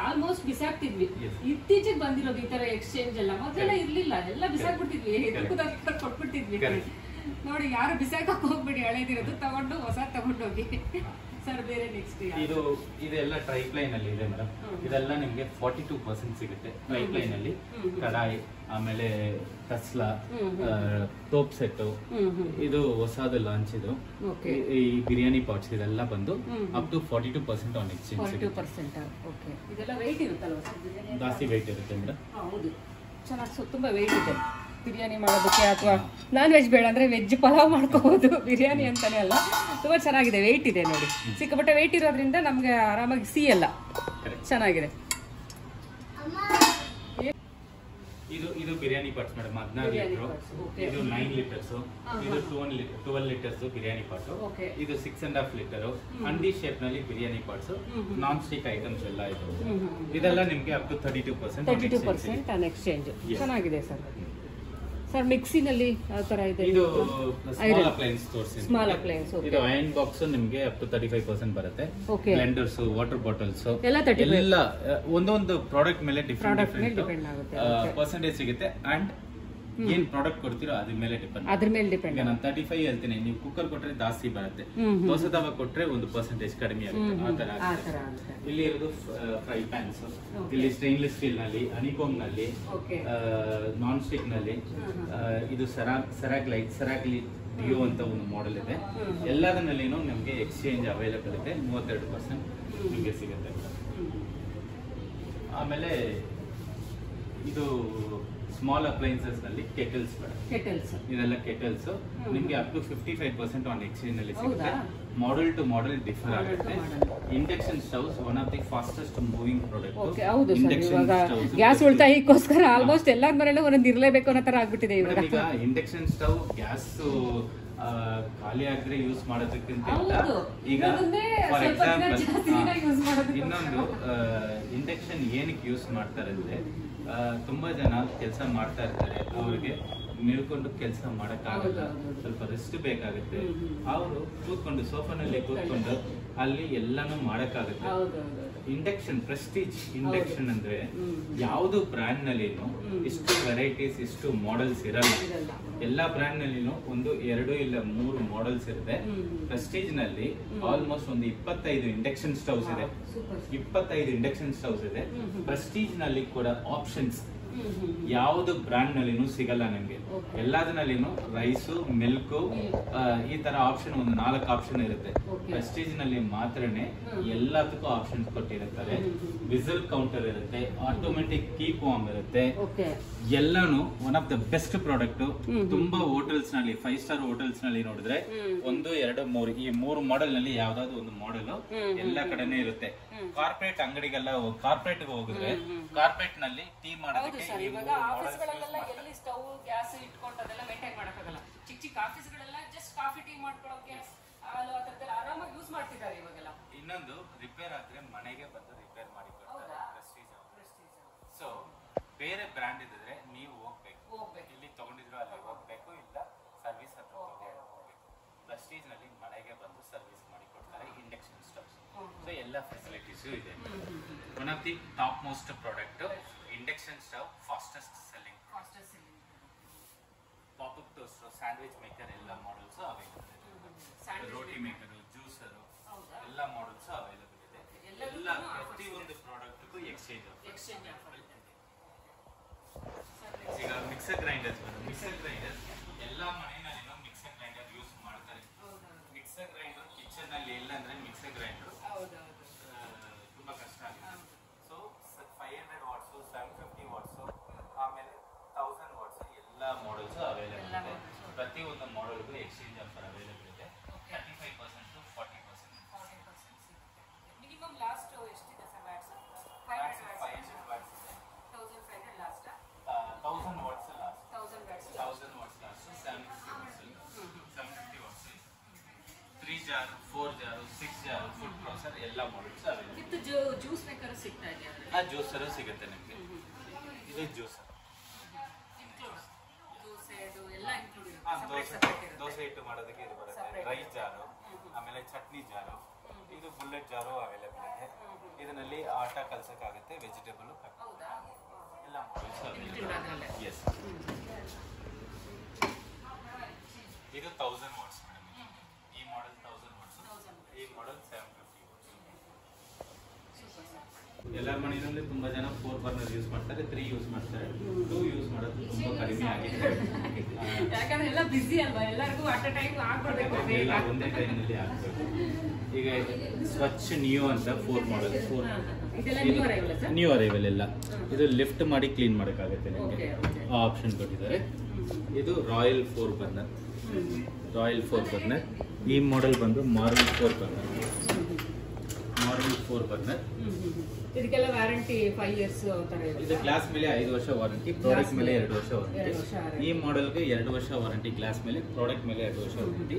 ಆಲ್ಮೋಸ್ಟ್ ಬಿಸಾಕ್ತಿದ್ವಿ. ಇತ್ತೀಚೆಗೆ ಬಂದಿರೋದು ಈ ತರ ಎಕ್ಸ್ಚೇಂಜ್ ಎಲ್ಲ. ಮೊದಲೆಲ್ಲ ಇರ್ಲಿಲ್ಲ, ಎಲ್ಲ ಬಿಸಾಕ್ಬಿಟ್ಟಿದ್ವಿ, ಕೊಟ್ಬಿಟ್ಟಿದ್ವಿ. ನೋಡಿ, ಯಾರು ಬಿಸಾಕಕ್ ಹೋಗ್ಬಿಡಿ. ಹಳೇದಿರೋದು ತಗೊಂಡು ಹೊಸ ತಗೊಂಡೋಗಿ. ಸರ್ ಬೇರೆ ನೆಕ್ಸ್ಟ್ ಇದೆಲ್ಲ ಟ್ರೈಪ್ಲೈನ್ ಅಲ್ಲಿ ಇದೆ ಮೇಡಮ್. ಇದೆಲ್ಲ ನಿಮ್ಗೆ 42% ಸಿಗುತ್ತೆ ಟ್ರೈಪ್ಲೈನ್ ಅಲ್ಲಿ. ಕಡಾಯಿ, ಆಮೇಲೆ ತಸ್ಲಾ, ಟೋಪ್ ಸೆಟ್, ಇದು ಹೊಸದು ಲಾಂಚ್. ಇದು ಈ ಬಿರಿಯಾನಿ ಪಾಟ್ಸ್ ಇದೆಲ್ಲ ಬಂದು up to 42% on exchange. 42%. Okay. ಇದೆಲ್ಲ ವೆಯ್ಟ್ ಇರುತ್ತಲ್ವಾ ಸರ್? ಜಾಸ್ತಿ ವೆಯ್ಟ್ ಇರುತ್ತೆ ಮೇಡಮ್. ಹೌದು, ಚೆನ್ನಾಗಿ ತುಂಬಾ ವೆಯ್ಟ್ ಇದೆ ಬಿರಿಯಾನಿ ಮಾಡೋದಕ್ಕೆ. ಅಥವಾ ನಾನ್ ವೆಜ್ ಬೇಡ ಅಂದ್ರೆ ವೆಜ್ ಪಲಾವ್ ಮಾಡ್ಕೋಬಹುದು. ಬಿರಿಯಾನಿ ಅಂತಾನೆ ಅಲ್ಲ, ತುಂಬಾ ಚೆನ್ನಾಗಿದೆ. ವೆಯ್ಟ್ ಇದೆ ನೋಡಿ, ಸಿಕ್ಕಾಪಟ್ಟೆ ವೆಯ್ಟ್ ಇರೋದ್ರಿಂದ ನಮ್ಗೆ ಆರಾಮಾಗಿ ಸಿಯಲ್ಲ. ಚೆನ್ನಾಗಿದೆ. ಇದು ಬಿರಿಯಾನಿ ಪಾಟ್ಸ್ ಮೇಡಮ್, 16 ಲೀಟರ್, ಇದು 9 ಲೀಟರ್ಸ್, ಇದು 12 ಲೀಟರ್ಸ್ ಬಿರಿಯಾನಿ ಪಾಟ್, ಇದು 6.5 ಲೀಟರ್ ಹಂಡಿ ಶೇಪ್ ನಲ್ಲಿ biryani pots, non stick items ಎಲ್ಲ ಇದು. ಇದೆಲ್ಲ ನಿಮ್ಗೆ ಅಪ್ ಟು 32% ಆನ್ ಎಕ್ಸ್ಚೇಂಜ್. ಚೆನ್ನಾಗಿದೆ ಸರ್. ಸರ್ ಮಿಕ್ಸಿನಲ್ಲಿ ಯಾವ ತರ ಇದೆ? ಇದು ಸ್ಮಾಲ್ ಅಪ್ಲೈನ್ಸ್ ತೋರಿಸಿ. Small appliances. ಇದು ಅಯರ್ನ್ ಬಾಕ್ಸ್ ನಿಮ್ಗೆ ಅಪ್ ಟು 35% ಬರುತ್ತೆ. ಬ್ಲೆಂಡರ್ಸ್, ವಾಟರ್ ಬಾಟಲ್ಸ್ ಎಲ್ಲ ಒಂದೊಂದು ಪ್ರಾಡಕ್ಟ್ ಮೇಲೆ ಡಿಫರೆಂಟ್ ಪರ್ಸೆಂಟೇಜ್ ಸಿಗುತ್ತೆ. ಅಂಡ್ ಏನ್ ಪ್ರಾಡಕ್ಟ್ ಕೊಡ್ತೀರೋ ಅದ್ರ ಮೇಲೆ ಡಿಪೆಂಡ್. ಈಗ ನಾನು 35 ಹೇಳ್ತೀನಿ, ನೀವು ಕುಕ್ಕರ್ ಕೊಟ್ರೆ ಜಾಸ್ತಿ ಬರುತ್ತೆ, ದೋಸೆ ತವ ಕೊಟ್ರೆ 1% ಕಡಿಮೆ ಆಗುತ್ತೆ. ಆ ತರ ಇಲ್ಲಿ ಇರೋದು ಫ್ರೈ ಪ್ಯಾನ್ಸ್, ಇಲ್ಲಿ ಸ್ಟೇನ್ಲೆಸ್ ಸ್ಟೀಲ್ ನಲ್ಲಿ, ಹನಿಕೋಮ್ ನಲ್ಲಿ, ನಾನ್ ಸ್ಟಿಕ್ ನಲ್ಲಿ, ಇದು ಸೆರಾಕ್ ಡಿಯೋ ಅಂತ ಒಂದು ಮಾಡೆಲ್ ಇದೆ. ಎಲ್ಲದರಲ್ಲಿನೂ ನಮ್ಗೆ ಎಕ್ಸ್ಚೇಂಜ್ ಅವೈಲೇಬಲ್ ಇದೆ. 32% ನಿಮಗೆ ಸಿಗುತ್ತೆ. ಆಮೇಲೆ ಇದು ಸ್ಮಾಲ್ ಅಪ್ಲೈನ್ಸಸ್ ನಲ್ಲಿ ಕೆಟಲ್ಸ್, ಇದೆಲ್ಲ ಕೆಟಲ್ಸ್ ನಿಮ್ಗೆ ಅಪ್ ಟು 55% ಆನ್ ಎಕ್ಸ್ಚೇಂಜ್ ನಲ್ಲಿ ಸಿಗುತ್ತೆ. ಮಾಡೆಲ್ ಟು ಮಾಡೆಲ್ ಡಿಫರ್ ಆಗುತ್ತೆ. Induction stoves one of the fastest moving product. Induction gas ಉಳಿತಾಯಕ್ಕೋಸ್ಕರ ಆಲ್ಮೋಸ್ಟ್ ಎಲ್ಲಾ ಮನೆಯಲ್ಲೂ ಒಂದೊಂದು ಇರಲೇಬೇಕು ಅನ್ನೋ ತರ ಆಗ್ಬಿಟ್ಟಿದೆ ಇವಾಗ. ಈಗ ಇಂಡಕ್ಷನ್ ಸ್ಟವ್ ಗ್ಯಾಸ್ ಖಾಲಿ ಆಗಿದ್ರೆ ಯೂಸ್ ಮಾಡೋದಕ್ಕಿಂತ ಈಗ ಫಾರ್ ಎಕ್ಸಾಂಪಲ್ ಇನ್ನೊಂದು ಇಂಡಕ್ಷನ್ ಏನಕ್ಕೆ ಯೂಸ್ ಮಾಡ್ತಾರೆ ಅಂದ್ರೆ, ತುಂಬಾ ಜನ ಕೆಲಸ ಮಾಡ್ತಾ ಇರ್ತಾರೆ, ಅವ್ರಿಗೆ ನಿಲ್ಕೊಂಡು ಕೆಲಸ ಮಾಡಕ್ಕಾಗಲ್ಲ, ಸ್ವಲ್ಪ ರೆಸ್ಟ್ ಬೇಕಾಗುತ್ತೆ. ಅವರು ಕೂತ್ಕೊಂಡು ಸೋಫಾನಲ್ಲಿ ಕೂತ್ಕೊಂಡು ಅಲ್ಲಿ ಎಲ್ಲಾನು ಮಾಡಕ್ಕಾಗುತ್ತೆ. ಇಂಡಕ್ಷನ್ ಪ್ರೆಸ್ಟೀಜ್ ಇಂಡಕ್ಷನ್ ಅಂದ್ರೆ ಯಾವ್ದು ಬ್ರ್ಯಾಂಡ್ ನಲ್ಲಿನೂ ಇಷ್ಟು ವೆರೈಟೀಸ್, ಇಷ್ಟು ಮಾಡೆಲ್ಸ್ ಇರಲ್ಲ. ಎಲ್ಲಾ ಬ್ರ್ಯಾಂಡ್ ನಲ್ಲಿನೂ 1, 2 ಇಲ್ಲ 3 ಮಾಡೆಲ್ಸ್ ಇರುತ್ತೆ. ಪ್ರೆಸ್ಟೀಜ್ ನಲ್ಲಿ ಆಲ್ಮೋಸ್ಟ್ ಒಂದು 25 ಇಂಡಕ್ಷನ್ ಸ್ಟವ್ಸ್ ಇದೆ. 25 ಇಂಡಕ್ಷನ್ ಸ್ಟವ್ಸ್ ಇದೆ. ಪ್ರೆಸ್ಟೀಜ್ ನಲ್ಲಿ ಕೂಡ ಆಪ್ಷನ್ಸ್ ಯಾವ್ದು ಬ್ರ್ಯಾಂಡ್ ನಲ್ಲಿನೂ ಸಿಗಲ್ಲ ನಿಮ್ಗೆ. ಎಲ್ಲದರಲ್ಲಿನೂ ರೈಸು, ಮಿಲ್ಕ್, ಈ ತರ ಆಪ್ಷನ್ ಒಂದು 4 ಆಪ್ಷನ್ ಇರುತ್ತೆ. ಪ್ರೆಸ್ಟೀಜ್ ನಲ್ಲಿ ಮಾತ್ರನೇ ಎಲ್ಲದಕ್ಕೂ ಆಪ್ಷನ್ಸ್ ಕೊಟ್ಟಿರುತ್ತಾರೆ. ವಿಸಲ್ ಕೌಂಟರ್ ಇರುತ್ತೆ, ಆಟೋಮೆಟಿಕ್ ಕೀ ಪಾಮ್ ಇರುತ್ತೆ. ಎಲ್ಲಾನು one of the best product. ತುಂಬಾ ಹೋಟೆಲ್ಸ್ ನಲ್ಲಿ, 5 ಸ್ಟಾರ್ ಹೋಟೆಲ್ಸ್ ನಲ್ಲಿ ನೋಡಿದ್ರೆ 1, 2, 3 ಈ 3 ಮಾಡೆಲ್ ನಲ್ಲಿ ಯಾವ್ದಾದ್ರು ಒಂದು ಮಾಡೆಲ್ ಎಲ್ಲ ಕಡೆನೇ ಇರುತ್ತೆ. ಕಾರ್ಪೊರೇಟ್ ಅಂಗಡಿಗೆಲ್ಲ ಕಾರ್ಪೊರೇಟ್ ಹೋಗಿದ್ರೆ ಕಾರ್ಪೊರೇಟ್ ನಲ್ಲಿ ಟೀ ಮಾಡೋದಕ್ಕೆ ಇವಾಗ ಆಫೀಸ್ಗಳಲ್ಲೆಲ್ಲ ಎಲ್ಲಿ ಸ್ಟವ್ ಗ್ಯಾಸ್ ಇಟ್ಕೊಂಡು ಅದೆಲ್ಲ ಮೇಂಟೈನ್ ಮಾಡಕ್ಕಾಗಲ್ಲ. ಚಿಕ್ಕ ಆಫೀಸ್ಗಳೆಲ್ಲ ಜಸ್ಟ್ ಕಾಫಿ ಟೀ ಮಾಡ್ಕೊಳ್ಳೋಕೆ ಹಾಲು ಆ ಥರದ್ದೆಲ್ಲ ಆರಾಮಾಗಿ ಯೂಸ್ ಮಾಡ್ತಿದ್ದಾರೆ ಇವಾಗೆಲ್ಲ. ಇನ್ನೊಂದು ರಿಪೇರ್ ಆದ್ರೆ ಮನೆಗೆ ಬಂದು ರಿಪೇರ್ ಮಾಡಿ ಕೊಡ್ತಾರೆ. ಸೊ ಬೇರೆ ಬ್ರ್ಯಾಂಡ್ ಇದ್ರೆ ನೀವು ಹೋಗ್ಬೇಕು, ಇಲ್ಲಿ ತಗೊಂಡಿದ್ರು ಅಲ್ಲಿ ಹೋಗ್ಬೇಕು, ಇಲ್ಲ ಸರ್ವಿಸ್ ಹತ್ರ ಹೋಗ್ಬೇಕು. ಪ್ರೆಸ್ಟೀಜ್ ನಲ್ಲಿ ಮನೆಗೆ ಬಂದು ಸರ್ವಿಸ್ ಮಾಡಿ ಕೊಡ್ತಾರೆ ಇಂಡಕ್ಷನ್ ಸ್ಟವ್ಸ್. ಸೊ ಎಲ್ಲ ಫೆಸಿಲಿಟೀಸು ಇದೆ. One of the top most product induction stove, fastest selling. Popup toaster, sandwich maker ಎಲ್ಲ ಮಾಡೆಲ್ಸ್ ಅವೈಲೇಬಲ್ ಇದೆ. ರೋಟಿ ಮೇಕರ್, ಜ್ಯೂಸರ್ ಎಲ್ಲ ಮಾಡೆಲ್ಸ್ ಅವೈಲೇಬಲ್ ಇದೆ. ಎಲ್ಲ ಪ್ರತಿಯೊಂದು ಪ್ರಾಡಕ್ಟ್ಗೂ ಎಕ್ಸ್ಚೇಂಜ್ ಆಫರ್ ಇದೆ. ಈಗ ಮಿಕ್ಸರ್ ಗ್ರೈಂಡರ್ಸ್, ಎಲ್ಲ ಮನೆಯಲ್ಲಿ ಮಿಕ್ಸರ್ ಗ್ರೈಂಡರ್ ಯೂಸ್ ಮಾಡ್ತಾರೆ. ಮಿಕ್ಸರ್ ಗ್ರೈಂಡರ್ ಕಿಚನ್ ನಲ್ಲಿ ಇಲ್ಲ ಅಂದ್ರೆ ಮಿಕ್ಸರ್ ಗ್ರೈಂಡರ್ ತುಂಬಾ ಕಷ್ಟ ಆಗುತ್ತೆ. ಸೊ 500 ವಾಟ್ಸ್, 750 ವಾಟ್ಸ್, ಆಮೇಲೆ 1000 ವಾಟ್ಸ್ ಎಲ್ಲ ಮಾಡೆಲ್ಸ್ ಅವೈಲೇಬಲ್ ಇದೆ. ಪ್ರತಿಯೊಂದು ಮಾಡೆಲ್ಗೂ ಎಕ್ಸ್ಚೇಂಜ್ ಆಫರ್ ಅವೈಲೇಬಲ್ ಇದೆ. 35% to 40%. ಮಿನಿಮಮ್ ಲಾಸ್ಟ್ ಎಷ್ಟಿದೆ ಸರ್ ವ್ಯಾಟ್ಸ್? 500 ವ್ಯಾಟ್ಸ್ ಇದೆ. 1500 last. 1000 watts last. 1000 watts. 1000 watts last. 750 watts. 3 jar, 4 jar, 6 jar, food processor ಎಲ್ಲ models available. With juice maker ಸಿಗ್ತಾ ಇದೆ. ಆ ಜ್ಯೂಸರ್ ಸಿಗುತ್ತೆ ನಿಮಗೆ. ಇದು ಜ್ಯೂಸರ್ ದೋಸೆ ಹಿಟ್ಟು ಮಾಡೋದಕ್ಕೆ ಇದು ಬರುತ್ತೆ. ರೈಸ್ ಜಾರು, ಆಮೇಲೆ ಚಟ್ನಿ ಜಾರು, ಇದು ಬುಲೆಟ್ ಜಾರು ಅವೈಲೇಬಲ್ ಇದೆ. ಇದರಲ್ಲಿ ಆಟ ಕಲಸಕ್ಕಾಗುತ್ತೆ, ವೆಜಿಟೇಬಲ್ ಎಲ್ಲ ಮಾಡೆಲ್ಸ್. ಎಸ್, ಇದು 1000 ವಾಟ್ಸ್ ಮೇಡಮ್. ಈ ಮಾಡೆಲ್ 1000 ವಾಟ್ಸ್, ಈ ಮಾಡೆಲ್ 750 ವಾಟ್ಸ್. ಎಲ್ಲರ ಮನೆಯಲ್ಲಿ ತುಂಬಾ ಜನ 4 ಬರ್ನರ್ ಯೂಸ್ ಮಾಡ್ತಾರೆ, 3 ಯೂಸ್ ಮಾಡ್ತಾರೆ. 2 ಯೂಸ್ ಮಾಡೋದು ತುಂಬಾ ಕಡಿಮೆ ಆಗಿದೆ. ಯಾಕಂದ್ರೆ ಎಲ್ಲ ಬಿಸಿ ಅಲ್ವಾ, ಎಲ್ಲರಿಗೂ ಅಟ್ ಅ ಟೈಮ್ ಆಗ್ಬಿಡಬೇಕು, ಎಲ್ಲ ಒಂದೇ ಟೈಮ್ನಲ್ಲಿ ಆಗ್ಬೇಕು. ಈಗ ಸ್ವಚ್ಛ ನಿಯೋ ಅಂತ 4 ಮಾಡೆಲ್, ನ್ಯೂ ಅರೈವಲ್ ಎಲ್ಲ. ಇದು ಲಿಫ್ಟ್ ಮಾಡಿ ಕ್ಲೀನ್ ಮಾಡೋಕ್ಕಾಗುತ್ತೆ ನಿಮಗೆ, ಆ ಆಪ್ಷನ್ ಕೊಟ್ಟಿದ್ದಾರೆ. ಇದು ರಾಯಲ್ 4 ಬರ್ನರ್, ರಾಯಲ್ 4 ಬರ್ನರ್. ಈ ಮಾಡೆಲ್ ಬಂದು ಮಾರ್ಬಲ್ 4 ಬರ್ನರ್, ಮಾರ್ಬಲ್ 4 ಬರ್ನರ್. ಇದಕ್ಕೆಲ್ಲ ವ್ಯಾರಂಟಿ 5 years ತರ ಇದೆ. ಇದು ಗ್ಲಾಸ್ ಮೇಲೆ 5 ವರ್ಷ ವಾರಂಟಿ, ಪ್ರಾಡಕ್ಟ್ ಮೇಲೆ 2 ವರ್ಷ ವಾರಂಟಿ. ಈ ಮಾಡೆಲ್ಗೆ 2 ವರ್ಷ ವಾರಂಟಿ ಗ್ಲಾಸ್ ಮೇಲೆ, ಪ್ರಾಡಕ್ಟ್ ಮೇಲೆ 2 ವರ್ಷ ವಾರಂಟಿ.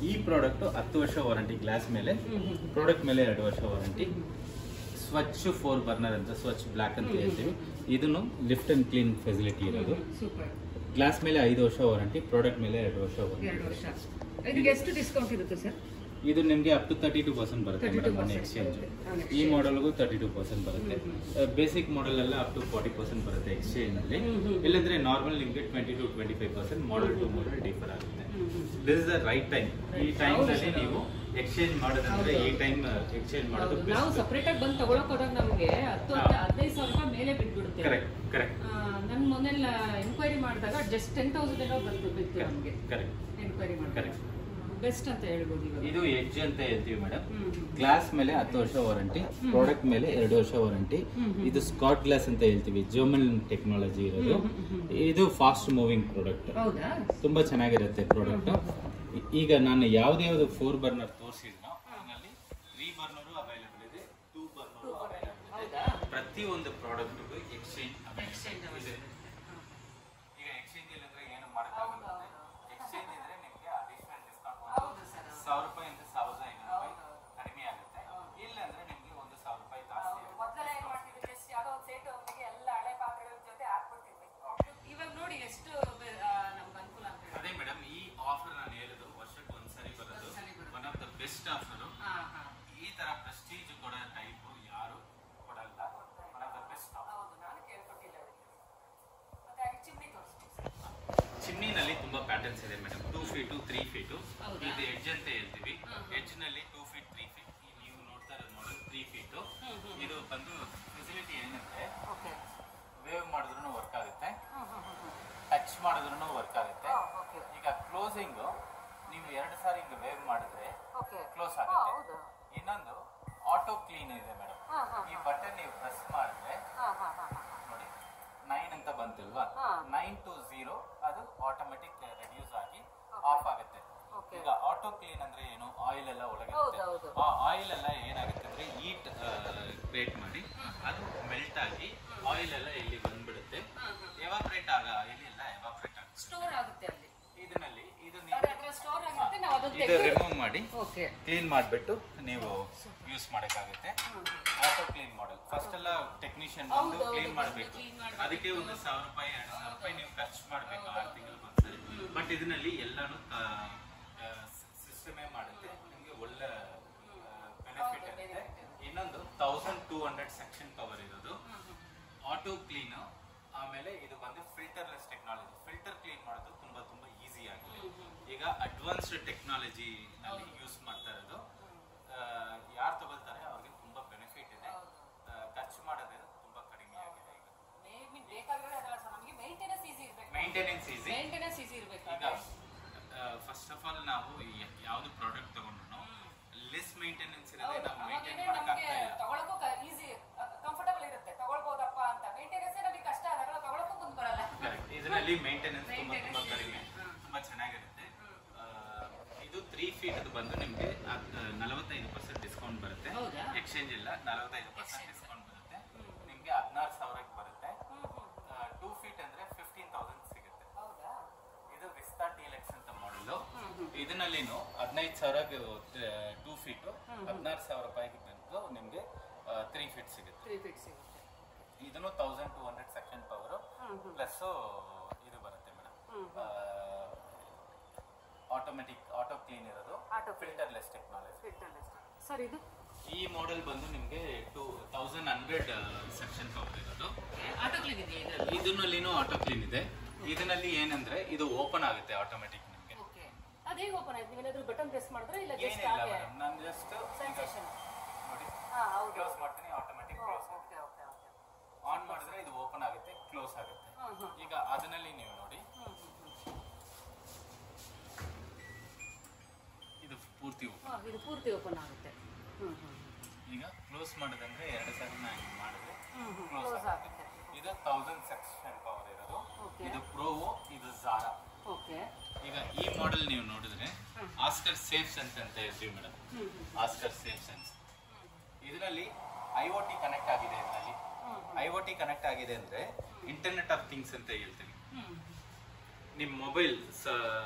ಈ ಪ್ರಾಡಕ್ಟ್ 10 ವರ್ಷ ವಾರಂಟಿ ಗ್ಲಾಸ್ ಮೇಲೆ, ಪ್ರಾಡಕ್ಟ್ ಮೇಲೆ 2 ವರ್ಷ ವಾರಂಟಿ. ಸ್ವಚ್ಛ 4 ಬರ್ನರ್ ಅಂತ, ಸ್ವಚ್ಛ ಬ್ಲಾಕ್ ಅಂತ ಹೇಳ್ತೀವಿ. ಇದನ್ನು ಲಿಫ್ಟ್ ಅಂಡ್ ಕ್ಲೀನ್ ಫೆಸಿಲಿಟಿ ಇರೋದು. ಗ್ಲಾಸ್ ಮೇಲೆ 5 ವರ್ಷ ವಾರಂಟಿ, ಪ್ರಾಡಕ್ಟ್ ಮೇಲೆ 2 ವರ್ಷ ವಾರಂಟಿ. ಇದಕ್ಕೆ ಎಷ್ಟು ಡಿಸ್ಕೌಂಟ್ ಇರುತ್ತೆ ಸರ್? ಇದು ನಿಮಗೆ ಅಪ್ ಟು 32% ಬರುತ್ತೆ ಮೇಡಮ್ ಆನ್ ಎಕ್ಸ್ಚೇಂಜ್. ಈ ಮಾಡೆಲ್ಗೂ 32% ಬರುತ್ತೆ. ಬೇಸಿಕ್ ಮಾಡೆಲ್ ಎಲ್ಲ ಅಪ್ ಟು 40% ಬರುತ್ತೆ ಎಕ್ಸ್ಚೇಂಜ್ ನಲ್ಲಿ. ಇಲ್ಲಂದ್ರೆ ನಾರ್ಮಲ್ ನಿಮಗೆ 20 to 25% model to model differ ಆಗುತ್ತೆ. This is the right time. ಈ ಟೈಮ್ ನಲ್ಲಿ ನೀವು ಎಕ್ಸ್ಚೇಂಜ್ ಮಾಡೋದಂದ್ರೆ ಈ ಟೈಮ್ ಎಕ್ಸ್ಚೇಂಜ್ ಮಾಡೋದು. ನಾವು ಸಪರೇಟ್ ಆಗಿ ಬಂದು ತಗೊಳಕ್ ಹೋದಾಗ ನಮಗೆ 10-15 ಸಾವಿರ ಮೇಲೆ ಬಿಟ್ಬಿಡುತ್ತೆ. ಕರೆಕ್ಟ್. ನನ್ನ ಮೊನ್ನೆಲ್ಲ ಎನ್ಕ್ವೈರಿ ಮಾಡಿದಾಗ ಜಸ್ಟ್ 10,000 ಏನೋ ಬಿತ್ತು ನಮಗೆ. ಕರೆಕ್ಟ್. ಎನ್ಕ್ವೈರಿ ಮಾಡಿ ಬೆಸ್ಟ್ ಅಂತ ಹೇಳ್ಬೋದು. ಇದು ಎಡ್ಜ್ ಅಂತ ಹೇಳ್ತೀವಿ ಮೇಡಮ್. ಗ್ಲಾಸ್ ಮೇಲೆ 10 ವರ್ಷ ವಾರಂಟಿ, ಪ್ರಾಡಕ್ಟ್ ಮೇಲೆ 2 ವರ್ಷ ವಾರಂಟಿ. ಇದು ಸ್ಕಾಟ್ ಗ್ಲಾಸ್ ಅಂತ ಹೇಳ್ತೀವಿ, ಜರ್ಮನ್ ಟೆಕ್ನಾಲಜಿ ಇರೋದು. ಇದು ಫಾಸ್ಟ್ ಮೂವಿಂಗ್ ಪ್ರಾಡಕ್ಟ್, ತುಂಬಾ ಚೆನ್ನಾಗಿರುತ್ತೆ ಪ್ರಾಡಕ್ಟ್. ಈಗ ನಾನು ಯಾವ್ದು 4 ಬರ್ನರ್ ತೋರಿಸಿದ್ನೋ ಅದರಲ್ಲಿ 3 ಬರ್ನರು ಅವೈಲೇಬಲ್ ಇದೆ, 2 ಬರ್ನರು ಅವೈಲೇಬಲ್ ಇದೆ. ಪ್ರತಿಯೊಂದು ಪ್ರಾಡಕ್ಟ್ ಎಕ್ಸ್ಚೇಂಜ್ ಇದೆ. ಈಗ ಎಕ್ಸ್ಚೇಂಜ್ ಇಲ್ಲಂದ್ರೆ ಏನು ಮಾಡಕ್ಕಾಗಲ್ಲ. ಎಕ್ಸ್ಚೇಂಜ್ ಇದ್ರೆ ನಿಮಗೆ ಅಡಿಷನಲ್ ಡಿಸ್ಕೌಂಟ್ 1,000 ರೂಪಾಯಿಂದ 1,500 ಕಡಿಮೆ ಆಗುತ್ತೆ. ಇಲ್ಲ ಅಂದ್ರೆ ನಿಮಗೆ 1,000 ರೂಪಾಯಿ ಜಾಸ್ತಿ. ಮೊದಲೆಲ್ಲ ಏನ್ ಮಾಡ್ತಿದ್ವಿ, ಜಸ್ಟ್ ಯಾವ್ದೋ ಒಂದು ಸೆಟ್ ಹೋಗಿ ಎಲ್ಲ ಹಳೆ ಪಾತ್ರೆಗಳ ಜೊತೆ ಹಾಕ್ಬಿಡ್ತಿದ್ವಿ. ಇವಾಗ ನೋಡಿ ಎಷ್ಟು ನಮ್ಗೆ ಅನುಕೂಲ ಅಂತ. ಅದೇ ಮೇಡಮ್, ಈ ಆಫರ್ ನಾನು ಹೇಳಿದ್ದು ವರ್ಷಕ್ಕೆ ಒಂದ್ಸರಿ ಬರೋದು. One of the best offer. ಈ ತರ ಪ್ರೆಸ್ಟೀಜ್ ಕೊಡೋ ಟೈಪ್ ಯಾರು ಕೊಡಲ್ಲ. One of the best offer. ಹೌದು, ನಾನು ಕೇಳ್ಕೊಟ್ಟಿಲ್ಲ. ಮತ್ತೆ ಚಿಮ್ನಿ ತೋರಿಸ್ತೀನಿ. ಚಿಮ್ನಿನಲ್ಲಿ ತುಂಬಾ ಪ್ಯಾಟರ್ನ್ಸ್ ಇದೆ ಮೇಡಮ್. 2 feet 3 feet. ಇದು ಎಡ್ಜ್ ಅಂತ ಹೇಳ್ತೀವಿ. ಎಡ್ಜ್ ನಲ್ಲಿ 2 ಫೀಟ್ 3 ಫೀಟ್. ನೀವು ನೋಡ್ತಾ ಇರೋದು ಮಾಡೆಲ್ 3 ಫೀಟು. ಇದು ಬಂದು ಫೆಸಿಲಿಟಿ ಏನಂದ್ರೆ ವೇವ್ ಮಾಡಿದ್ರು ವರ್ಕ್ ಆಗುತ್ತೆ, ಟಚ್ ಮಾಡಿದ್ರು ವರ್ಕ್ ಆಗುತ್ತೆ. ಈಗ ಕ್ಲೋಸಿಂಗ್ ನೀವು 2 ಸಾರಿ ಹಿಂಗೆ ವೇವ್ ಮಾಡಿದ್ರೆ ಕ್ಲೋಸ್ ಆಗುತ್ತೆ. ಇನ್ನೊಂದು ಆಟೋ ಕ್ಲೀನ್ ಇದೆ ಮೇಡಮ್. ಈ ಬಟನ್ ನೀವು ಪ್ರೆಸ್ ಮಾಡಿದ್ರೆ ನೋಡಿ 9 ಅಂತ ಬಂತಿಲ್ವಾ, 9 to 0 ಅದು ಆಟೋಮೆಟಿಕ್ ರೆಡ್ಯೂಸ್ ಆಗಿ ಆಫ್ ಆಗುತ್ತೆ. ಈಗ ಆಟೋ ಕ್ಲೀನ್ ಅಂದ್ರೆ ಏನು, ಆಯಿಲ್ ಎಲ್ಲ ಒಳಗಿರುತ್ತೆ. ಆ ಆಯಿಲ್ ಎಲ್ಲ ಏನಾಗುತ್ತೆ ಅಂದ್ರೆ ಹೀಟ್ ಕ್ರಿಯೇಟ್ ಮಾಡಿ ಅದು ಮೆಲ್ಟ್ ಆಗಿ ಆಯಿಲ್ ಎಲ್ಲ ಇಲ್ಲಿ ಬಂದ್ಬಿಡುತ್ತೆ. ಎವಾಪರೇಟ್ ಆಗ ಆಯಿಲ್ ಎಲ್ಲ ಎವಾಪರೇಟ್ ಆಗುತ್ತೆ, ಸ್ಟೋರ್ ಆಗುತ್ತೆ ಅಲ್ಲಿ. ಇದರಲ್ಲಿ ಇದು ಸ್ಟೋರ್ ಆಗುತ್ತೆ. ನಾವು ಅದನ್ನ ಇದು ರಿಮೂವ್ ಮಾಡಿ ಕ್ಲೀನ್ ಮಾಡಿಬಿಟ್ಟು ನೀವು ಯೂಸ್ ಮಾಡೋಕ್ಕಾಗುತ್ತೆ. ಆಟೋ ಕ್ಲೀನ್ ಮಾಡಲ್ ಫಸ್ಟ್ ಎಲ್ಲ ಟೆಕ್ನಿಷಿಯನ್ ಬಂದು ಕ್ಲೀನ್ ಮಾಡಬೇಕು. ಅದಕ್ಕೆ 1,000 ರೂಪಾಯಿ 2,000 ರೂಪಾಯಿ ನೀವು ಖರ್ಚು ಮಾಡಬೇಕು 6 ತಿಂಗಳಿಗೆ ಒಂದ್ಸರಿ. ಬಟ್ ಇದರಲ್ಲಿ ಎಲ್ಲಾನು ಸಿಸ್ಟಮೇ ಮಾಡುತ್ತೆ, ನಿಮಗೆ ಒಳ್ಳೆ ಬೆನಿಫಿಟ್ ಇರುತ್ತೆ. ಇನ್ನೊಂದು 1200 ಸೆಕ್ಷನ್ ಪವರ್ ಇರೋದು ಆಟೋ ಕ್ಲೀನ್. ಆಮೇಲೆ ಇದು ಬಂದು ಫಿಲ್ಟರ್ಲೆಸ್ ಟೆಕ್ನಾಲಜಿ. ಫಿಲ್ಟರ್ ಕ್ಲೀನ್ ಮಾಡೋದು ತುಂಬಾ ಈಸಿ ಆಗಿದೆ. ಈಗ ಅಡ್ವಾನ್ಸ್ಡ್ ಟೆಕ್ನಾಲಜಿ ನಲ್ಲಿ ಯೂಸ್ ಮಾಡ್ತಾ ಇರೋದು. ಯಾರು ತಗೊಳ್ತಾರೆ ಅವ್ರಿಗೆ ತುಂಬಾ ಬೆನಿಫಿಟ್ ಇದೆ. ಖರ್ಚು ಮಾಡೋದು ತುಂಬಾ ಕಡಿಮೆ ಆಗಿದೆ. ಈಗ ಮೇಂಟೆನೆನ್ಸ್ ಈಸಿ ಇರಬೇಕು. ಈಗ ಫಸ್ಟ್ ಆಫ್ ಆಲ್ ನಾವು ಯಾವ್ದು ಪ್ರಾಡಕ್ಟ್ ತಗೊಂಡ್ರು ಲೆಸ್ ಮೇಂಟೆನೆನ್ಸ್ ಇರೋದೇ ನಾವು ಮೇಂಟೈನ್ ಮಾಡಕ್ಕಾಗ್ತಾ ಇಲ್ಲ. ತಗೊಳ್ಳೋಕು ಈಸಿ ಕಂಫರ್ಟಬಲ್ ಇರುತ್ತೆ, ತಗೊಳ್ಬೋದಪ್ಪ ಅಂತ. ಮೇಂಟೆನೆನ್ಸ್ ನಮಗೆ ಕಷ್ಟ ಆದಾಗ ತಗೊಳ್ಳೋಕು ಮುಂದೆ ಬರಲ್ಲ. ಇದರಲ್ಲಿ ಮೇಂಟೆನೆನ್ಸ್ ತುಂಬಾ ಕಡಿಮೆ, ತುಂಬಾ ಚೆನ್ನಾಗಿರುತ್ತೆ. ಇದು 3 ಫೀಟ್ ಬಂದು ನಿಮಗೆ 45% ಡಿಸ್ಕೌಂಟ್ ಬರುತ್ತೆ. ಎಕ್ಸ್ಚೇಂಜ್ ಇಲ್ಲ, 45% ಡಿಸ್ಕೌಂಟ್ ಬರುತ್ತೆ. ನಿಮಗೆ 16,000ಕ್ಕೆ ಬರುತ್ತೆ. 2 ಫೀಟ್ ಅಂದ್ರೆ 15,000 ಸಿಗುತ್ತೆ. ಇದು ವಿಸ್ತಾ ಟೀಲೆಕ್ಸ್ ಅಂತ ಮಾಡಲು. ಇದನ್ನಲ್ಲಿನು 15,000ಗೆ 2 ಫೀಟ್ 16,000 ರೂಪಾಯಿಗೆ ಬಂದು ನಿಮಗೆ 3 ಫೀಟ್ ಸಿಗುತ್ತೆ. ಇದನ್ನು 1200 ಸೆಕ್ಷನ್ ಪವರ್ ಪ್ಲಸ್ ಇದು ಬರುತ್ತೆ ಮೇಡಮ್. ಆಟೋಮೆಟಿಕ್ ಆಟೋ ಕ್ಲೀನ್ ಇರೋದು, ಫಿಲ್ಟರ್ಲೆಸ್ ಟೆಕ್ನಾಲಜಿ. ಸರ್ ಇದು ಈ ಮಾಡೆಲ್ ಬಂದು ನಿಮಗೆ 2100 ಸೆಕ್ಷನ್ ಪವರ್ ಇರೋದು. ಆಟೋ ಕ್ಲೀನ್ ಇದೆ ಇದನ್ನಲ್ಲಿನೂ ಆಟೋ ಕ್ಲೀನ್ ಇದೆ. ಇದರಲ್ಲಿ ಏನಂದ್ರೆ ಇದು ಓಪನ್ ಆಗುತ್ತೆ ಆಟೋಮೆಟಿಕ್ ನಿಮಗೆ. ಅದೇ ಓಪನ್ ಆಯ್ತು. ನೀವೇನಾದ್ರೂ ಬಟನ್ ಪ್ರೆಸ್ ಮಾಡಿದ್ರೆ ಇಲ್ಲ ಜಸ್ಟ್ ಏನಿಲ್ಲ ಮೇಡಮ್, ನಾನು ಜಸ್ಟ್ ಸೆನ್ಸೇಷನ್ ನೋಡಿ ಹೌದು ಕ್ಲೋಸ್ ಮಾಡ್ತೀನಿ, ಆಟೋಮೆಟಿಕ್ ಕ್ಲೋಸ್ ಆಗುತ್ತೆ. ಆನ್ ಮಾಡಿದ್ರೆ ಇದು ಓಪನ್ ಆಗುತ್ತೆ, ಕ್ಲೋಸ್ ಆಗುತ್ತೆ. ಈಗ ಅದರಲ್ಲಿ ನೀವು ನೋಡಿ ಇದು ಪೂರ್ತಿ ಓಪನ್ ಆಗುತ್ತೆ. ಈಗ ಕ್ಲೋಸ್ ಮಾಡೋದಂದ್ರೆ 2 ಸಾರಿ ನಾನು ಮಾಡಿದ್ರೆ ಕ್ಲೋಸ್ ಆಗುತ್ತೆ. ಇದು 1000 ಸೆಕ್ಷನ್ ಪವರ್ ಇರೋದು. ಇದು ಪ್ರೋವೋ, ಇದು ಝಾರಾ. ಈಗ ಈ ಮಾಡೆಲ್ ನೀವು ನೋಡಿದ್ರೆ ಆಸ್ಕರ್ ಸೇಫ್ ಸೆನ್ಸ್ ಅಂತ ಹೇಳ್ತೀವಿ ಮೇಡಮ್. ಆಸ್ಕರ್ ಸೇಫ್ ಸೆನ್ಸ್ ಇದರಲ್ಲಿ IoT ಕನೆಕ್ಟ್ ಆಗಿದೆ ಇದರಲ್ಲಿ. IoT ಕನೆಕ್ಟ್ ಆಗಿದೆ ಅಂದ್ರೆ ಇಂಟರ್ನೆಟ್ ಆಫ್ ಥಿಂಗ್ಸ್ ಅಂತ ಹೇಳ್ತೀವಿ. ನಿಮ್ಮ ಮೊಬೈಲ್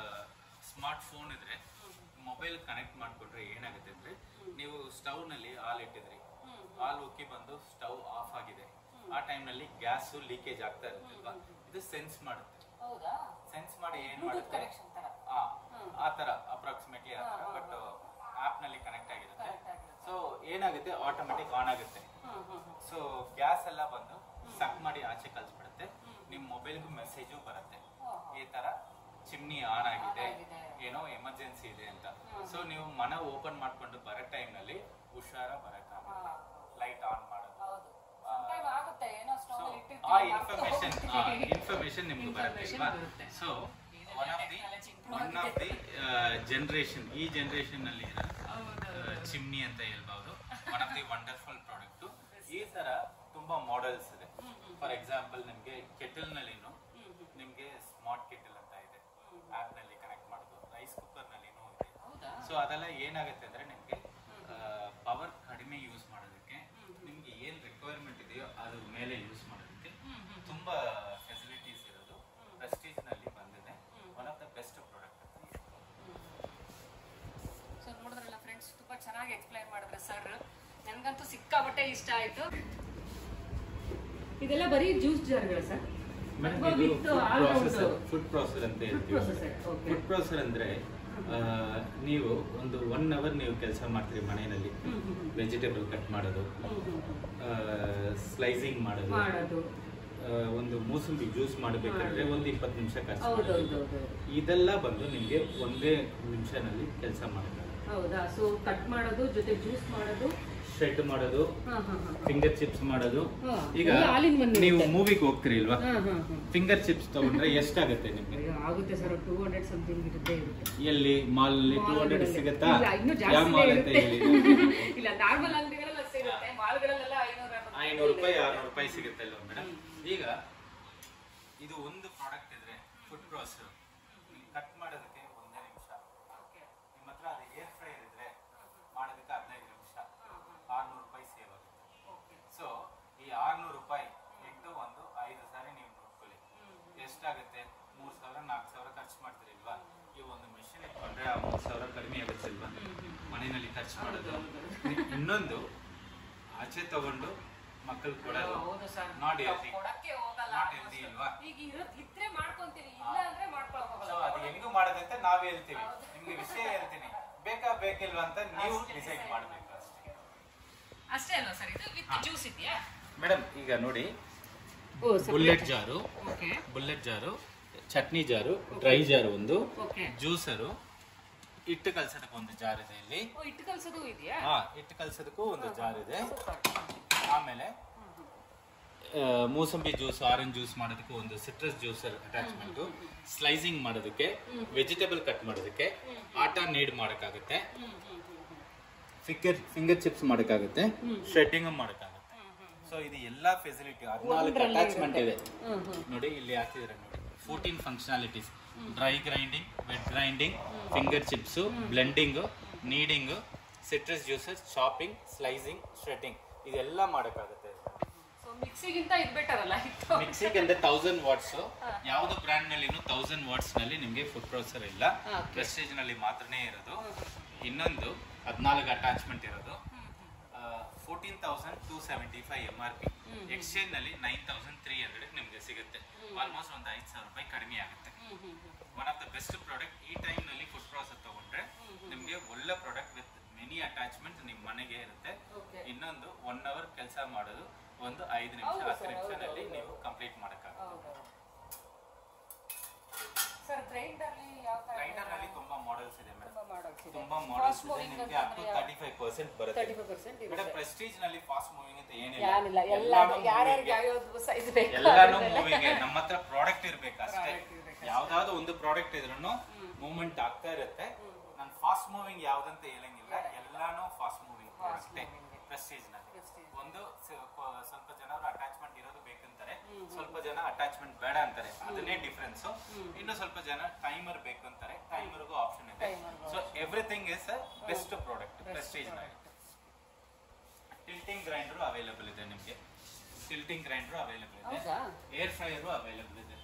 ಸ್ಮಾರ್ಟ್ ಫೋನ್ ಇದ್ರೆ ಮೊಬೈಲ್ ಕನೆಕ್ಟ್ ಮಾಡ್ಕೊಂಡ್ರೆ ಏನಾಗುತ್ತೆ ಅಂದ್ರೆ, ನೀವು ಸ್ಟವ್ ನಲ್ಲಿ ಹಾಲು ಇಟ್ಟಿದ್ರಿ, ಹಾಲು ಉಕ್ಕಿ ಬಂದು ಸ್ಟವ್ ಆಫ್ ಆಗಿದೆ, ಆ ಟೈಮ್ ನಲ್ಲಿ ಗ್ಯಾಸ್ ಲೀಕೇಜ್ ಆಗ್ತಾ ಇರುತ್ತಲ್ವಾ, ಇದು ಸೆನ್ಸ್ ಮಾಡುತ್ತೆ. ಸೆನ್ಸ್ ಮಾಡಿ ಏನ್ ಮಾಡುತ್ತೆ, ಆ ತರ ಅಪ್ರಾಕ್ಸಿಮೇಟ್ಲಿ ಆ ತರ, ಬಟ್ ಆಪ್ ನಲ್ಲಿ ಕನೆಕ್ಟ್ ಆಗಿರುತ್ತೆ. ಸೊ ಏನಾಗುತ್ತೆ, ಆಟೋಮೆಟಿಕ್ ಆನ್ ಆಗುತ್ತೆ. ಸೊ ಗ್ಯಾಸ್ ಎಲ್ಲ ಬಂದು ಸಕ್ ಮಾಡಿ ಆಚೆ ಕಳ್ಸ್ಬಿಡುತ್ತೆ. ನಿಮ್ ಮೊಬೈಲ್ಗೂ ಮೆಸೇಜು ಬರುತ್ತೆ, ಈ ತರ ಚಿಮ್ನಿ ಆನ್ ಆಗಿದೆ, ಏನೋ ಎಮರ್ಜೆನ್ಸಿ ಇದೆ ಅಂತ. ಸೊ ನೀವು ಮನೆ ಓಪನ್ ಮಾಡ್ಕೊಂಡು ಬರೋ ಟೈಮ್ ನಲ್ಲಿ ಹುಷಾರ ಬರಕ್ಕಾಗುತ್ತೆ, ಲೈಟ್ ಆನ್ ಮಾಡೋದು, ಆ ಇನ್ಫಾರ್ಮೇಶನ್ ನಿಮ್ಗೆ ಬರುತ್ತೆ. So one of the generation, ಈ ಜನರೇಷನ್ ನಲ್ಲಿ ಇರೋ ಚಿಮ್ನಿ ಅಂತ ಹೇಳ್ಬಹುದು, one of the wonderful product. ಈ ತರ ತುಂಬಾ ಮಾಡೆಲ್ಸ್ ಇದೆ. ಫಾರ್ ಎಕ್ಸಾಂಪಲ್ ನಿಮ್ಗೆ ಕೆಟಲ್ ನಲ್ಲಿನೂ ನಿಮ್ಗೆ ಸ್ಮಾರ್ಟ್ ಕೆಟಲ್ ಅಂತ ಇದೆ, ಆಪ್ ನಲ್ಲಿ ಕನೆಕ್ಟ್ ಮಾಡೋದು. ರೈಸ್ ಕುಕ್ಕರ್ ನಲ್ಲಿನೂ ಇದೆ. ಸೊ ಅದೆಲ್ಲ ಏನಾಗುತ್ತೆ ಅಂದ್ರೆ ನಿಮ್ಗೆ ಪವರ್ ಕಡಿಮೆ ಯೂಸ್ ಮಾಡೋದಕ್ಕೆ, ನಿಮ್ಗೆ ಏನ್ ರಿಕ್ವೈರ್ಮೆಂಟ್ ಇದೆಯೋ ಅದ್ರ ಮೇಲೆ ಯೂಸ್ ಮಾಡೋದಕ್ಕೆ ತುಂಬಾ ಫೆಸಿಲಿಟೀಸ್ ಇರೋದು ಪ್ರೆಸ್ಟೀಜ್ ನಲ್ಲಿ ಬಂದಿದೆ. One of the best product ಅಂತ. ಸೊ ನೋಡಿದ್ರಲ್ಲ ಫ್ರೆಂಡ್ಸ್, ತುಂಬಾ ಚೆನ್ನಾಗಿ ಎಕ್ಸ್ಪ್ಲೈನ್ ಮಾಡಿದ್ರೆ ಸರ್. ನನಗಂತೂ ಸಿಕ್ಕಾಪಟ್ಟೆ ಇಷ್ಟ ಆಯ್ತು. ಇದೆಲ್ಲ ಬರೀ ಜ್ಯೂಸ್ ಜಾರ್ಗಳು ಸರ್? ಫುಡ್ ಪ್ರಾಸೆಸರ್ ಅಂತ ಹೇಳ್ತೀವಿ. ಫುಡ್ ಪ್ರಾಸೆಸರ್ ಅಂದ್ರೆ ನೀವು ಒಂದು 1 hour ನೀವು ಕೆಲಸ ಮಾಡ್ತೀರಿ ಮನೆಯಲ್ಲಿ, ವೆಜಿಟೇಬಲ್ ಕಟ್ ಮಾಡೋದು, ಸ್ಲೈಸಿಂಗ್ ಮಾಡೋದು, ಒಂದು ಮೂಸಂಬಿ ಜ್ಯೂಸ್ ಮಾಡಬೇಕಾದ್ರೆ ಒಂದು 20 ನಿಮಿಷ ಖರ್ಚು ಮಾಡೋದು. ಇದೆಲ್ಲ ಬಂದು ನಿಮಗೆ ಒಂದೇ ನಿಮಿಷನಲ್ಲಿ ಕೆಲಸ ಮಾಡೋದು. ಹೌದಾ? ಸೊ ಕಟ್ ಮಾಡೋದು, ಜೊತೆ ಜ್ಯೂಸ್ ಮಾಡೋದು, ಶೆಡ್ ಮಾಡೋದು, ಫಿಂಗರ್ ಚಿಪ್ಸ್ ಮಾಡೋದು. ಈಗ ನೀವು ಮೂವಿಗೆ ಹೋಗ್ತೀರಿ ಇಲ್ವಾ, ಫಿಂಗರ್ ಚಿಪ್ಸ್ ತಗೊಂಡ್ರೆ ಎಷ್ಟಾಗುತ್ತೆ ನಿಮ್ಗೆ? ಆಗುತ್ತೆ ಸರ್, 200 ಸಮಥಿಂಗ್ ಇರುತ್ತೆ. ಎಲ್ಲಿ ಮಾಲ್ ಅಲ್ಲಿ 200 ಸಿಗುತ್ತಾ? ಯಾವ ಮಾಲ್ ಅಂತ ಹೇಳಿ ಇಲ್ಲ, ನಾರ್ಮಲ್ ಅಂಗಡಿಗಳೆಲ್ಲ ಸಿಗುತ್ತೆ, ಮಾಲ್ಗಳಲ್ಲೆಲ್ಲ 500 ರೂಪಾಯಿ 600 ರೂಪಾಯಿ ಸಿಗುತ್ತೆ ಅಲ್ವಾ ಮೇಡಮ್? ಈಗ ಇದು ಒಂದು ಪ್ರಾಡಕ್ಟ್ ಇದ್ರೆ ಫುಡ್ ಪ್ರಾಸೆಸರ್ ಕಟ್ ಮಾಡೋದಕ್ಕೆ 1 ನಿಮಿಷ. ನಿಮ್ಮ ಹತ್ರ ಅದು ಏರ್ ಫ್ರೈಯರ್ ಇದ್ರೆ ಮಾಡೋದಕ್ಕೆ 15 ನಿಮಿಷ, 600 ರೂಪಾಯಿ ಸೇವ್ ಆಗುತ್ತೆ. ಸೊ ಈ 600 ರೂಪಾಯಿ ಇಟ್ಟು ಒಂದು 5 ಸಾರಿ ನೀವು ನೋಡ್ಕೊಳ್ಳಿ, ಎಷ್ಟಾಗುತ್ತೆ? 3000 4000 ಖರ್ಚು ಮಾಡ್ತೀರಿಲ್ವಾ? ಈ ಒಂದು ಮೆಷಿನ್ ಇಟ್ಕೊಂಡ್ರೆ ಆ 3000 ಕಡಿಮೆ ಆಗುತ್ತೆ ಅಲ್ವಾ ಮನೆಯಲ್ಲಿ ಖರ್ಚು ಮಾಡೋದು. ಇನ್ನೊಂದು ಆಚೆ ತಗೊಂಡು ಮಕ್ಕಳು ಕೊಡೋದು, ನಾಟ್ ಹೆಲ್ದಿ ಅಲ್ವಾ? ಸೊ ಅದು ಹೆಂಗೂ ಮಾಡೋದಂತ ನಾವ್ ಹೇಳ್ತೀವಿ, ನಿಮ್ಗೆ ವಿಷಯ ಹೇಳ್ತೀನಿ, ಬೇಕಿಲ್ವಾ ಅಂತ ನೀವು ಡಿಸೈಡ್ ಮಾಡ್ಬೇಕು ಅಷ್ಟೇ ಅಲ್ವಾ ಸರ್? ಇದು ವಿತ್ ಜ್ಯೂಸ್ ಇದೆಯಾ ಮೇಡಮ್? ಈಗ ನೋಡಿ, ಬುಲೆಟ್ ಜಾರು, ಚಟ್ನಿ ಜಾರು, ಡ್ರೈ ಜಾರು, ಒಂದು ಜ್ಯೂಸರು, ಹಿಟ್ಟು ಕಲ್ಸೋದಕ್ಕೆ ಒಂದು ಜಾರ್ ಇದೆ ಇಲ್ಲಿ. ಹಿಟ್ಟು ಕಲ್ಸೋದು ಇದೆಯಾ? ಹಿಟ್ಟು ಕಲ್ಸೋದಕ್ಕೂ ಒಂದು ಜಾರ್ ಇದೆ. ಆಮೇಲೆ ಮೂಸಂಬಿ ಜ್ಯೂಸ್, ಆರೆಂಜ್ ಜ್ಯೂಸ್ ಮಾಡೋದಕ್ಕೆ ಒಂದು ಸಿಟ್ರಸ್ ಜ್ಯೂಸರ್ ಅಟ್ಯಾಚ್ಮೆಂಟ್, ಸ್ಲೈಸಿಂಗ್ ಮಾಡೋದಕ್ಕೆ, ವೆಜಿಟೇಬಲ್ ಕಟ್ ಮಾಡೋದಕ್ಕೆ, ಆಟಾ ನೀಡ್ ಮಾಡೋಕ್ಕಾಗುತ್ತೆ, ಫಿಂಗರ್ ಚಿಪ್ಸ್ ಮಾಡೋಕ್ಕಾಗುತ್ತೆ, ಶೆಡ್ಡಿಂಗ್ ಮಾಡೋಕ್ಕಾಗುತ್ತೆ. ಸೊ ಇದು ಎಲ್ಲಾ ಫೆಸಿಲಿಟಿ 14 ಅಟ್ಯಾಚ್ಮೆಂಟ್ ಇದೆ ನೋಡಿ, ಇಲ್ಲಿ ಹಾಕಿದ್ರೆ ನೋಡಿ. 14 functionalities: dry grinding, wet grinding, finger chips, blending, kneading, citrus juices, chopping, slicing, shredding, ಇದೆಲ್ಲ ಮಾಡೋಕ್ಕಾಗುತ್ತೆ. ಮಿಕ್ಸಿಗಿಂತ ಇದು ಬೆಟರ್ ಅಲ್ಲ? ಮಿಕ್ಸಿಗೆ ಅಂದ್ರೆ 1000 ವಾಟ್ಸ್. ಯಾವ್ದು ಬ್ರ್ಯಾಂಡ್ ನಲ್ಲಿ 1000 ವಾಟ್ಸ್ ನಲ್ಲಿ ನಿಮ್ಗೆ ಫುಡ್ ಪ್ರೊಸೆಸರ್ ಇಲ್ಲ, ಪ್ರೆಸ್ಟೀಜ್ ನಲ್ಲಿ ಮಾತ್ರನೇ ಇರೋದು. ಇನ್ನೊಂದು 14 ಅಟ್ಯಾಚ್ಮೆಂಟ್ ಇರೋದು. 14,275 MRP, ಎಕ್ಸ್ಚೇಂಜ್ ನಲ್ಲಿ 9,300 ನಿಮ್ಗೆ ಸಿಗುತ್ತೆ. ಆಲ್ಮೋಸ್ಟ್ ಒಂದು 5,000 ರೂಪಾಯಿ ಕಡಿಮೆ ಆಗುತ್ತೆ. One of the best product. ಈ ಟೈಮ್ ನಲ್ಲಿ ಫುಡ್ ಪ್ರೊಸೆಸರ್ ತಗೊಂಡ್ರೆ ನಿಮ್ಗೆ ಒಳ್ಳೆ ಪ್ರಾಡಕ್ಟ್ ವಿತ್ ಮೆನಿ ಅಟ್ಯಾಚ್ಮೆಂಟ್ ನಿಮ್ ಮನೆಗೆ ಇರುತ್ತೆ. ಇನ್ನೊಂದು 1 hour ಕೆಲಸ ಮಾಡೋದು ಒಂದು 5 ನಿಮಿಷ 10 ನಿಮಿಷದಲ್ಲಿ ನೀವು ಕಂಪ್ಲೀಟ್ ಮಾಡಕ್ಕಾಗುತ್ತೆ. ಸರ್ ಗ್ರೈಂಡರ್ ನಲ್ಲಿ ತುಂಬಾ ಮಾಡೆಲ್ಸ್ ಇದೆ ಮೇಡಮ್, ತುಂಬಾ ಮಾಡೆಲ್ಸ್ ಇದೆ. ನಿಮಗೆ ಅಪ್ ಟು 35% ಬರುತ್ತೆ ಮೇಡಮ್. ಪ್ರೆಸ್ಟೀಜ್ ನಲ್ಲಿ ಫಾಸ್ಟ್ ಮೂವಿಂಗ್ ಅಂತ ಏನಿಲ್ಲ, ಎಲ್ಲಾನು ಮೂವಿಂಗ್. ನಮ್ಮ ಹತ್ರ ಪ್ರಾಡಕ್ಟ್ ಇರ್ಬೇಕು ಅಷ್ಟೇ. ಯಾವ್ದಾದ್ರು ಒಂದು ಪ್ರಾಡಕ್ಟ್ ಇದ್ರೂ ಮೂವ್ಮೆಂಟ್ ಆಗ್ತಾ ಇರುತ್ತೆ. ನಾನು ಫಾಸ್ಟ್ ಮೂವಿಂಗ್ ಯಾವ್ದಂತ ಹೇಳಂಗಿಲ್ಲ, ಎಲ್ಲಾನು ಫಾಸ್ಟ್ ಮೂವಿಂಗ್ ಪ್ರಾಡಕ್ಟ್ ಪ್ರೆಸ್ಟೀಜ್ ನಲ್ಲಿ. ಒಂದು ಸ್ವಲ್ಪ ಜನ ಅಟ್ಯಾಚ್ಮೆಂಟ್ ಇರೋದು ಬೇಕಂತಾರೆ, ಸ್ವಲ್ಪ ಜನ ಅಟ್ಯಾಚ್ಮೆಂಟ್ ಬೇಡ ಅಂತಾರೆ, ಅದನ್ನೇ ಡಿಫ್ರೆನ್ಸ್. ಇನ್ನು ಸ್ವಲ್ಪ ಜನ ಟೈಮರ್ ಬೇಕಂತಾರೆ, ಟೈಮರ್ಗೂ ಆಪ್ಷನ್ ಇದೆ. So everything is best product Prestige ನಲ್ಲಿ. ಟಿಲ್ಟಿಂಗ್ ಗ್ರೈಂಡರ್ ಅವೈಲೇಬಲ್ ಇದೆ ನಿಮಗೆ, ಟಿಲ್ಟಿಂಗ್ ಗ್ರೈಂಡರ್ ಅವೈಲೇಬಲ್ ಇದೆ, ಹೌದಾ? ಏರ್ ಫ್ರೈಯರು ಅವೈಲೇಬಲ್ ಇದೆ.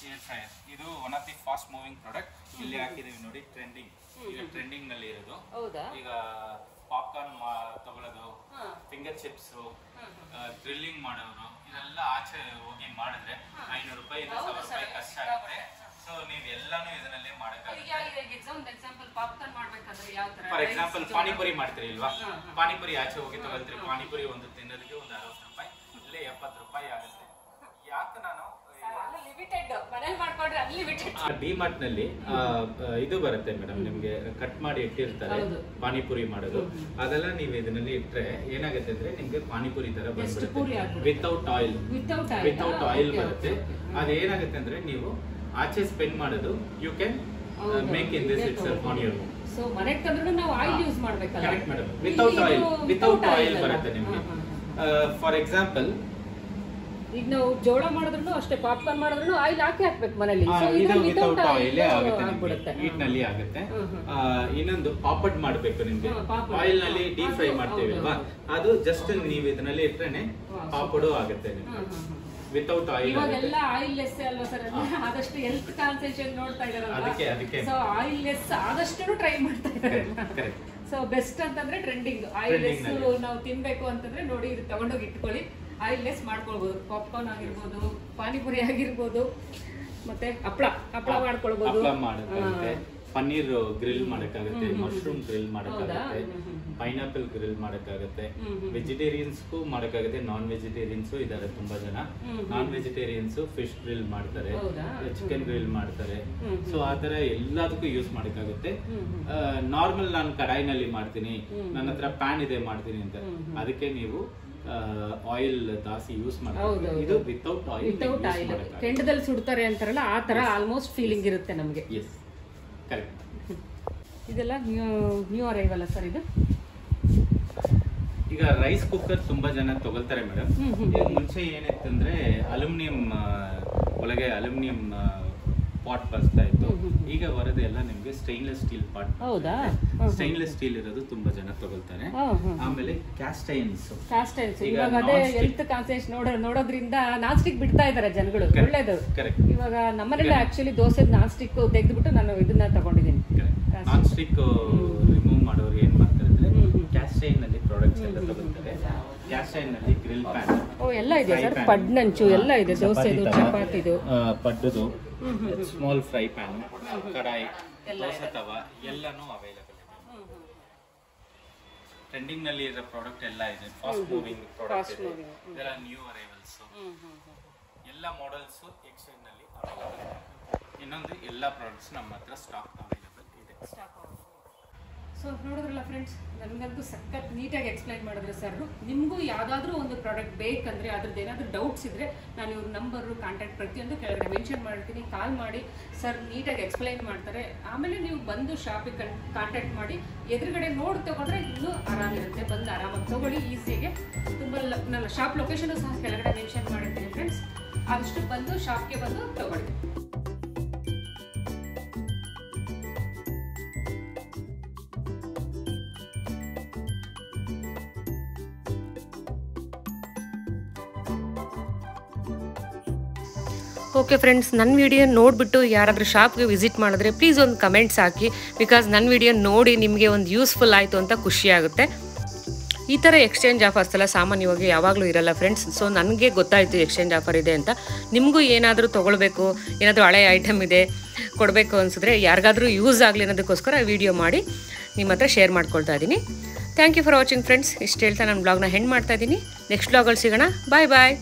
ಏರ್ ಫ್ರೈಯರ್ ಇದು one of the fast moving product. ಇಲ್ಲಿ ಹಾಕಿದೀವಿ ನೋಡಿ, ಟ್ರೆಂಡಿಂಗ್, ಈಗ ಟ್ರೆಂಡಿಂಗ್ ನಲ್ಲಿ ಇರೋದು. ಹೌದಾ? ಈಗ ಪಾಪ್ಕಾರ್ನ್ ತಗೊಳ್ಳೋದು, ಫಿಂಗರ್ ಚಿಪ್ಸ್, ಗ್ರಿಲ್ಲಿಂಗ್ ಮಾಡೋರು, ಇದೆಲ್ಲ ಆಚೆ ಹೋಗಿ ಮಾಡಿದ್ರೆ 500 ರೂಪಾಯಿ 1000 ರೂಪಾಯಿ ಖರ್ಚಾಗುತ್ತೆ. ಸೊ ನೀವು ಎಲ್ಲಾನು ಇದರಲ್ಲಿ ಮಾಡಕ್ಕಾಗುತ್ತೆ. ಎಕ್ಸಾಂಪಲ್ ಪಾಪ್ಕಾರ್ನ್ ಮಾಡ್ಬೇಕಂದ್ರೆ ಯಾವ ತರ? ಫಾರ್ ಎಕ್ಸಾಂಪಲ್ ಪಾನಿಪುರಿ ಮಾಡ್ತೀರಿ ಇಲ್ವಾ, ಪಾನಿಪುರಿ ಆಚೆ ಹೋಗಿ ತಗೊಳ್ತೀರಿ, ಪಾನಿಪುರಿ ಒಂದು ತಿನ್ನೋದಕ್ಕೆ ಒಂದು 60 ರೂಪಾಯಿ, ಇಲ್ಲೇ 70 ರೂಪಾಯಿ ಆಗುತ್ತೆ. ಯಾಕೆ ನಾನು ಡಿಮಾರ್ಟ್ ನಲ್ಲಿ ಇದು ಬರುತ್ತೆ ಮೇಡಮ್, ನಿಮ್ಗೆ ಕಟ್ ಮಾಡಿ ಇಟ್ಟಿರ್ತಾರೆ ಪಾನಿಪುರಿ ಮಾಡೋದು, ಅದೆಲ್ಲ ನೀವು ಇದರಲ್ಲಿ ಇಟ್ರೆ ಏನಾಗುತ್ತೆ ಅಂದ್ರೆ ನಿಮ್ಗೆ ಪಾನಿಪುರಿ ತರ ಬಂದ್ಬಿಡುತ್ತೆ. ವಿತೌಟ್ ಆಯಿಲ್ ಬರುತ್ತೆ. ಅದೇನಾಗುತ್ತೆ ಅಂದ್ರೆ ನೀವು ಆಚೆ ಸ್ಪೆಂಡ್ ಮಾಡೋದು, you can make in this itself on your home. So ಮನೆಗೆ ತಂದ್ರೂ ನಾವು ಆಯಿಲ್ ಯೂಸ್ ಮಾಡಬೇಕಲ್ಲ? ಕರೆಕ್ಟ್ ಮೇಡಮ್, ವಿತೌಟ್ ಆಯಿಲ್ ಬರುತ್ತೆ ನಿಮ್ಗೆ. ಫಾರ್ ಎಕ್ಸಾಂಪಲ್ ಈಗ ನಾವು ಜೋಳ ಮಾಡಿದ್ರು ಅಷ್ಟೇ, ಪಾಪ್ಕಾರ್ನ್ ಮಾಡಿದ್ರು ಆಯಿಲ್ ಹಾಕ್ಬೇಕು ಮನೇಲಿ. ವಿತೌಟ್ ಆಯಿಲ್ ಆಗುತ್ತೆ, ಹೀಟ್ ನಲ್ಲಿ ಆಗುತ್ತೆ. ಇನ್ನೊಂದು ಪಾಪಡ್ ಮಾಡ್ಬೇಕು ನಿಮ್ಗೆ, ಆಯಿಲ್ ನಲ್ಲಿ ಡೀಪ್ ಫ್ರೈ ಮಾಡ್ತೀವಿ ಅಲ್ವಾ, ಅದು ಜಸ್ಟ್ ನೀವು ಇದರಲ್ಲಿ ಇಟ್ರೇನೆ ಪಾಪಡು ಆಗುತ್ತೆ ನಿಮ್ಗೆ, ವಿತೌಟ್ ಆಯಿಲ್. ಇವಾಗೆಲ್ಲ ಆಯಿಲ್ ಲೆಸ್ ಅಲ್ವಾ ಸರ್? ಆದಷ್ಟು ಹೆಲ್ತ್ ಕಾನ್ಸೆನ್ಟ್ರೇಷನ್ ನೋಡ್ತಾ ಇದಾರಲ್ಲ, ಅದಕ್ಕೆ ಸೊ ಆಯಿಲ್ ಲೆಸ್ ಆದಷ್ಟು ಟ್ರೈ ಮಾಡ್ತಾ ಇದ್ದಾರೆ. ಸೊ ಬೆಸ್ಟ್ ಅಂತಂದ್ರೆ ಟ್ರೆಂಡಿಂಗ್ ಆಯಿಲ್ ಲೆಸ್ ನಾವು ತಿನ್ಬೇಕು ಅಂತಂದ್ರೆ ನೋಡಿ ಇದು ತಗೊಂಡೋಗಿ ಇಟ್ಕೊಳ್ಳಿ, ಆಯಿಲ್ ಲೆಸ್ ಮಾಡ್ಕೊಳ್ಬಹುದು. ಪಾಪ್ಕಾರ್ನ್ ಆಗಿರ್ಬೋದು, ಪಾನಿಪುರಿ ಆಗಿರ್ಬೋದು, ಮತ್ತೆ ಹಪ್ಪಳ ಮಾಡ್ಕೊಳ್ಬಹುದು, ಪನ್ನೀರ್ ಗ್ರಿಲ್ ಮಾಡಕ್ಕಾಗುತ್ತೆ, ಮಶ್ರೂಮ್ ಗ್ರಿಲ್ ಮಾಡಕ್ಕಾಗುತ್ತೆ, ಪೈನಾಪಲ್ ಗ್ರಿಲ್ ಮಾಡಕ್ಕಾಗುತ್ತೆ, ವೆಜಿಟೇರಿಯನ್ಸ್ಗೂ ಮಾಡಕ್ಕಾಗುತ್ತೆ, ನಾನ್ ವೆಜಿಟೇರಿಯನ್ಸ್ ಇದಾರೆ ತುಂಬಾ ಜನ. ನಾನ್ ವೆಜಿಟೇರಿಯನ್ಸ್ ಫಿಶ್ ಗ್ರಿಲ್ ಮಾಡ್ತಾರೆ, ಚಿಕನ್ ಗ್ರಿಲ್ ಮಾಡ್ತಾರೆ. ಸೊ ಆತರ ಎಲ್ಲದಕ್ಕೂ ಯೂಸ್ ಮಾಡಕ್ಕಾಗುತ್ತೆ. ನಾರ್ಮಲ್ ನಾನು ಕಡಾಯಿನಲ್ಲಿ ಮಾಡ್ತೀನಿ, ನನ್ನ ಹತ್ರ ಪ್ಯಾನ್ ಇದೆ ಮಾಡ್ತೀನಿ ಅಂತ, ಅದಕ್ಕೆ ನೀವು ಆಯಿಲ್ ಜಾಸ್ತಿ ಯೂಸ್ ಮಾಡ್ತಾರೆ. ಇದು ವಿತೌಟ್ ಆಯಿಲ್ ಕೆಂಡದಲ್ಲಿ ಸುಡ್ತಾರೆ ಅಂತಾರಲ್ಲ, ಆ ತರ ಆಲ್ಮೋಸ್ಟ್ ಫೀಲಿಂಗ್ ಇರುತ್ತೆ ನಮಗೆ. Yes, correct. ಇದೆಲ್ಲ ನ್ಯೂ ಅರೈವಲ್ ಸರ್ ಇದು? ಈಗ ರೈಸ್ ಕುಕ್ಕರ್ ತುಂಬಾ ಜನ ತಗೊಳ್ತಾರೆ ಮೇಡಮ್. ಮುಂಚೆ ಏನಿತ್ತಂದ್ರೆ ಅಲ್ಯೂಮಿನಿಯಂ ಒಳಗೆ ಅಲ್ಯೂಮಿನಿಯಂ ಪಾಟ್ ಬರ್ತಾ ಇತ್ತು. ಈಗ ಬರೋದು ಎಲ್ಲ ನಿಮ್ಗೆ ಸ್ಟೈನ್ಲೆಸ್ ಸ್ಟೀಲ್ ಪಾಟ್. ಹೌದಾ? ಸ್ಟೈನ್ಲೆಸ್ ಸ್ಟೀಲ್ ಇರೋದು ತುಂಬಾ ಜನ ತಗೊಳ್ತಾರೆ. ಆಮೇಲೆ ಕ್ಯಾಸ್ಟ್ ಐರನ್ಸ್. ಇವಾಗ ಅದೇ ಹೆಲ್ತ್ ಕಾನ್ಸೆನ್ಸ್ ನೋಡೋದ್ರಿಂದ ನಾನ್ ಸ್ಟಿಕ್ ಬಿಡ್ತಾ ಇದಾರೆ ಜನಗಳು, ಒಳ್ಳೇದು. ಇವಾಗ ನಮ್ಮನೇಲಿ ಆಕ್ಚುಲಿ ದೋಸೆ ನಾನ್ ಸ್ಟಿಕ್ ತೆಗೆದ್ಬಿಟ್ಟು ನಾನು ಇದನ್ನ ತಗೊಂಡಿದ್ದೀನಿ. ನಾನ್ ಸ್ಟಿಕ್ ರಿಮೂವ್ ಮಾಡೋರು ಏನ್ ಮಾಡ್ತಾರೆ ಅಂದ್ರೆ ಕ್ಯಾಸ್ಟ್ ಐರನ್ ನಲ್ಲಿ ಪ್ರಾಡಕ್ಟ್ಸ್ ಎಲ್ಲ ತಗೊಳ್ತಾರೆ. ಕ್ಯಾಸ್ಟ್ ಐರನ್ ನಲ್ಲಿ ಗ್ರಿಲ್ ಪ್ಯಾನ್ ಎಲ್ಲ ಇದೆ ಸರ್, ಪಡ್ನಂಚು ಎಲ್ಲ ಇದೆ, ದೋಸೆದು, ಚಪಾತಿದು, ಪಡ್ಡುದು, ಸ್ಮಾಲ್ ಫ್ರೈ ಪ್ಯಾನ್, ಕಡಾಯಿ, ದೋಸೆ ತವ ಎಲ್ಲಾನು ಅವೈಲೇಬಲ್ ಇದೆ. ಟ್ರೆಂಡಿಂಗ್ ನಲ್ಲಿ ಇರೋ ಪ್ರಾಡಕ್ಟ್ ಎಲ್ಲ ಇದೆ, ಫಾಸ್ಟ್ ಮೂವಿಂಗ್ ಪ್ರಾಡಕ್ಟ್ ಇದೆ. ಇದೆಲ್ಲ ನ್ಯೂ ಅರೈವಲ್ಸ್, ಎಲ್ಲ ಮಾಡೆಲ್ಸ್ ಎಕ್ಸ್ಚೇಂಜ್ ನಲ್ಲಿ ಅವೈಲೇಬಲ್ ಇದೆ. ಇನ್ನೊಂದು ಎಲ್ಲ ಪ್ರಾಡಕ್ಟ್ಸ್ ನಮ್ಮ ಹತ್ರ ಸ್ಟಾಕ್ ಅವೈಲೇಬಲ್ ಇದೆ. ಸೊ ನೋಡಿದ್ರಲ್ಲ ಫ್ರೆಂಡ್ಸ್, ನನಗಂತೂ ಸಖತ್ ನೀಟಾಗಿ ಎಕ್ಸ್ಪ್ಲೈನ್ ಮಾಡಿದ್ರು ಸರ್. ನಿಮಗೂ ಯಾವುದಾದ್ರೂ ಒಂದು ಪ್ರಾಡಕ್ಟ್ ಬೇಕಂದರೆ ಅದ್ರದ್ದು ಏನಾದರೂ ಡೌಟ್ಸ್ ಇದ್ದರೆ ನಾನು ಇವ್ರ ನಂಬರು, ಕಾಂಟ್ಯಾಕ್ಟ್ ಪ್ರತಿಯೊಂದು ಕೆಳಗಡೆ ಮೆನ್ಷನ್ ಮಾಡಿರ್ತೀನಿ, ಕಾಲ್ ಮಾಡಿ ಸರ್ ನೀಟಾಗಿ ಎಕ್ಸ್ಪ್ಲೈನ್ ಮಾಡ್ತಾರೆ. ಆಮೇಲೆ ನೀವು ಬಂದು ಶಾಪಿಗೆ ಕಾಂಟ್ಯಾಕ್ಟ್ ಮಾಡಿ ಎದುರುಗಡೆ ನೋಡಿ ತೊಗೊಂಡ್ರೆ ಇನ್ನೂ ಆರಾಮಿರುತ್ತೆ, ಬಂದು ಆರಾಮಾಗಿ ತೊಗೊಳ್ಳಿ ಈಸಿಯಾಗೆ. ತುಂಬ ನನ್ನ ಶಾಪ್ ಲೊಕೇಶನು ಸಹ ಕೆಳಗಡೆ ಮೆನ್ಷನ್ ಮಾಡಿರ್ತೀನಿ ಫ್ರೆಂಡ್ಸ್, ಆದಷ್ಟು ಬಂದು ಶಾಪ್ಗೆ ಬಂದು ತೊಗೊಳ್ಳಿ. ಓಕೆ ಫ್ರೆಂಡ್ಸ್, ನನ್ನ ವಿಡಿಯೋ ನೋಡಿಬಿಟ್ಟು ಯಾರಾದರೂ ಶಾಪ್ಗೆ ವಿಸಿಟ್ ಮಾಡಿದ್ರೆ ಪ್ಲೀಸ್ ಒಂದು ಕಮೆಂಟ್ಸ್ ಹಾಕಿ, ಬಿಕಾಸ್ ನನ್ನ ವಿಡಿಯೋ ನೋಡಿ ನಿಮಗೆ ಒಂದು ಯೂಸ್ಫುಲ್ ಆಯಿತು ಅಂತ ಖುಷಿಯಾಗುತ್ತೆ. ಈ ಥರ ಎಕ್ಸ್ಚೇಂಜ್ ಆಫರ್ಸ್ ಎಲ್ಲ ಸಾಮಾನ್ಯವಾಗಿ ಯಾವಾಗಲೂ ಇರಲ್ಲ ಫ್ರೆಂಡ್ಸ್. ಸೊ ನನಗೆ ಗೊತ್ತಾಯಿತು ಎಕ್ಸ್ಚೇಂಜ್ ಆಫರ್ ಇದೆ ಅಂತ. ನಿಮಗೂ ಏನಾದರೂ ತೊಗೊಳ್ಬೇಕು, ಏನಾದರೂ ಹಳೆ ಐಟಮ್ ಇದೆ ಕೊಡಬೇಕು ಅನಿಸಿದ್ರೆ, ಯಾರಿಗಾದರೂ ಯೂಸ್ ಆಗಲಿ ಅನ್ನೋದಕ್ಕೋಸ್ಕರ ವಿಡಿಯೋ ಮಾಡಿ ನಿಮ್ಮ ಹತ್ರ ಶೇರ್ ಮಾಡ್ಕೊಳ್ತಾ ಇದ್ದೀನಿ. Thank you for watching friends. ಇಷ್ಟು ಹೇಳ್ತಾ ನಾನು ಬ್ಲಾಗ್ನ ಹೆಂಡ್ ಮಾಡ್ತಾ ಇದ್ದೀನಿ. ನೆಕ್ಸ್ಟ್ ಬ್ಲಾಗಲ್ಲಿ ಸಿಗೋಣ. ಬಾಯ್ ಬಾಯ್.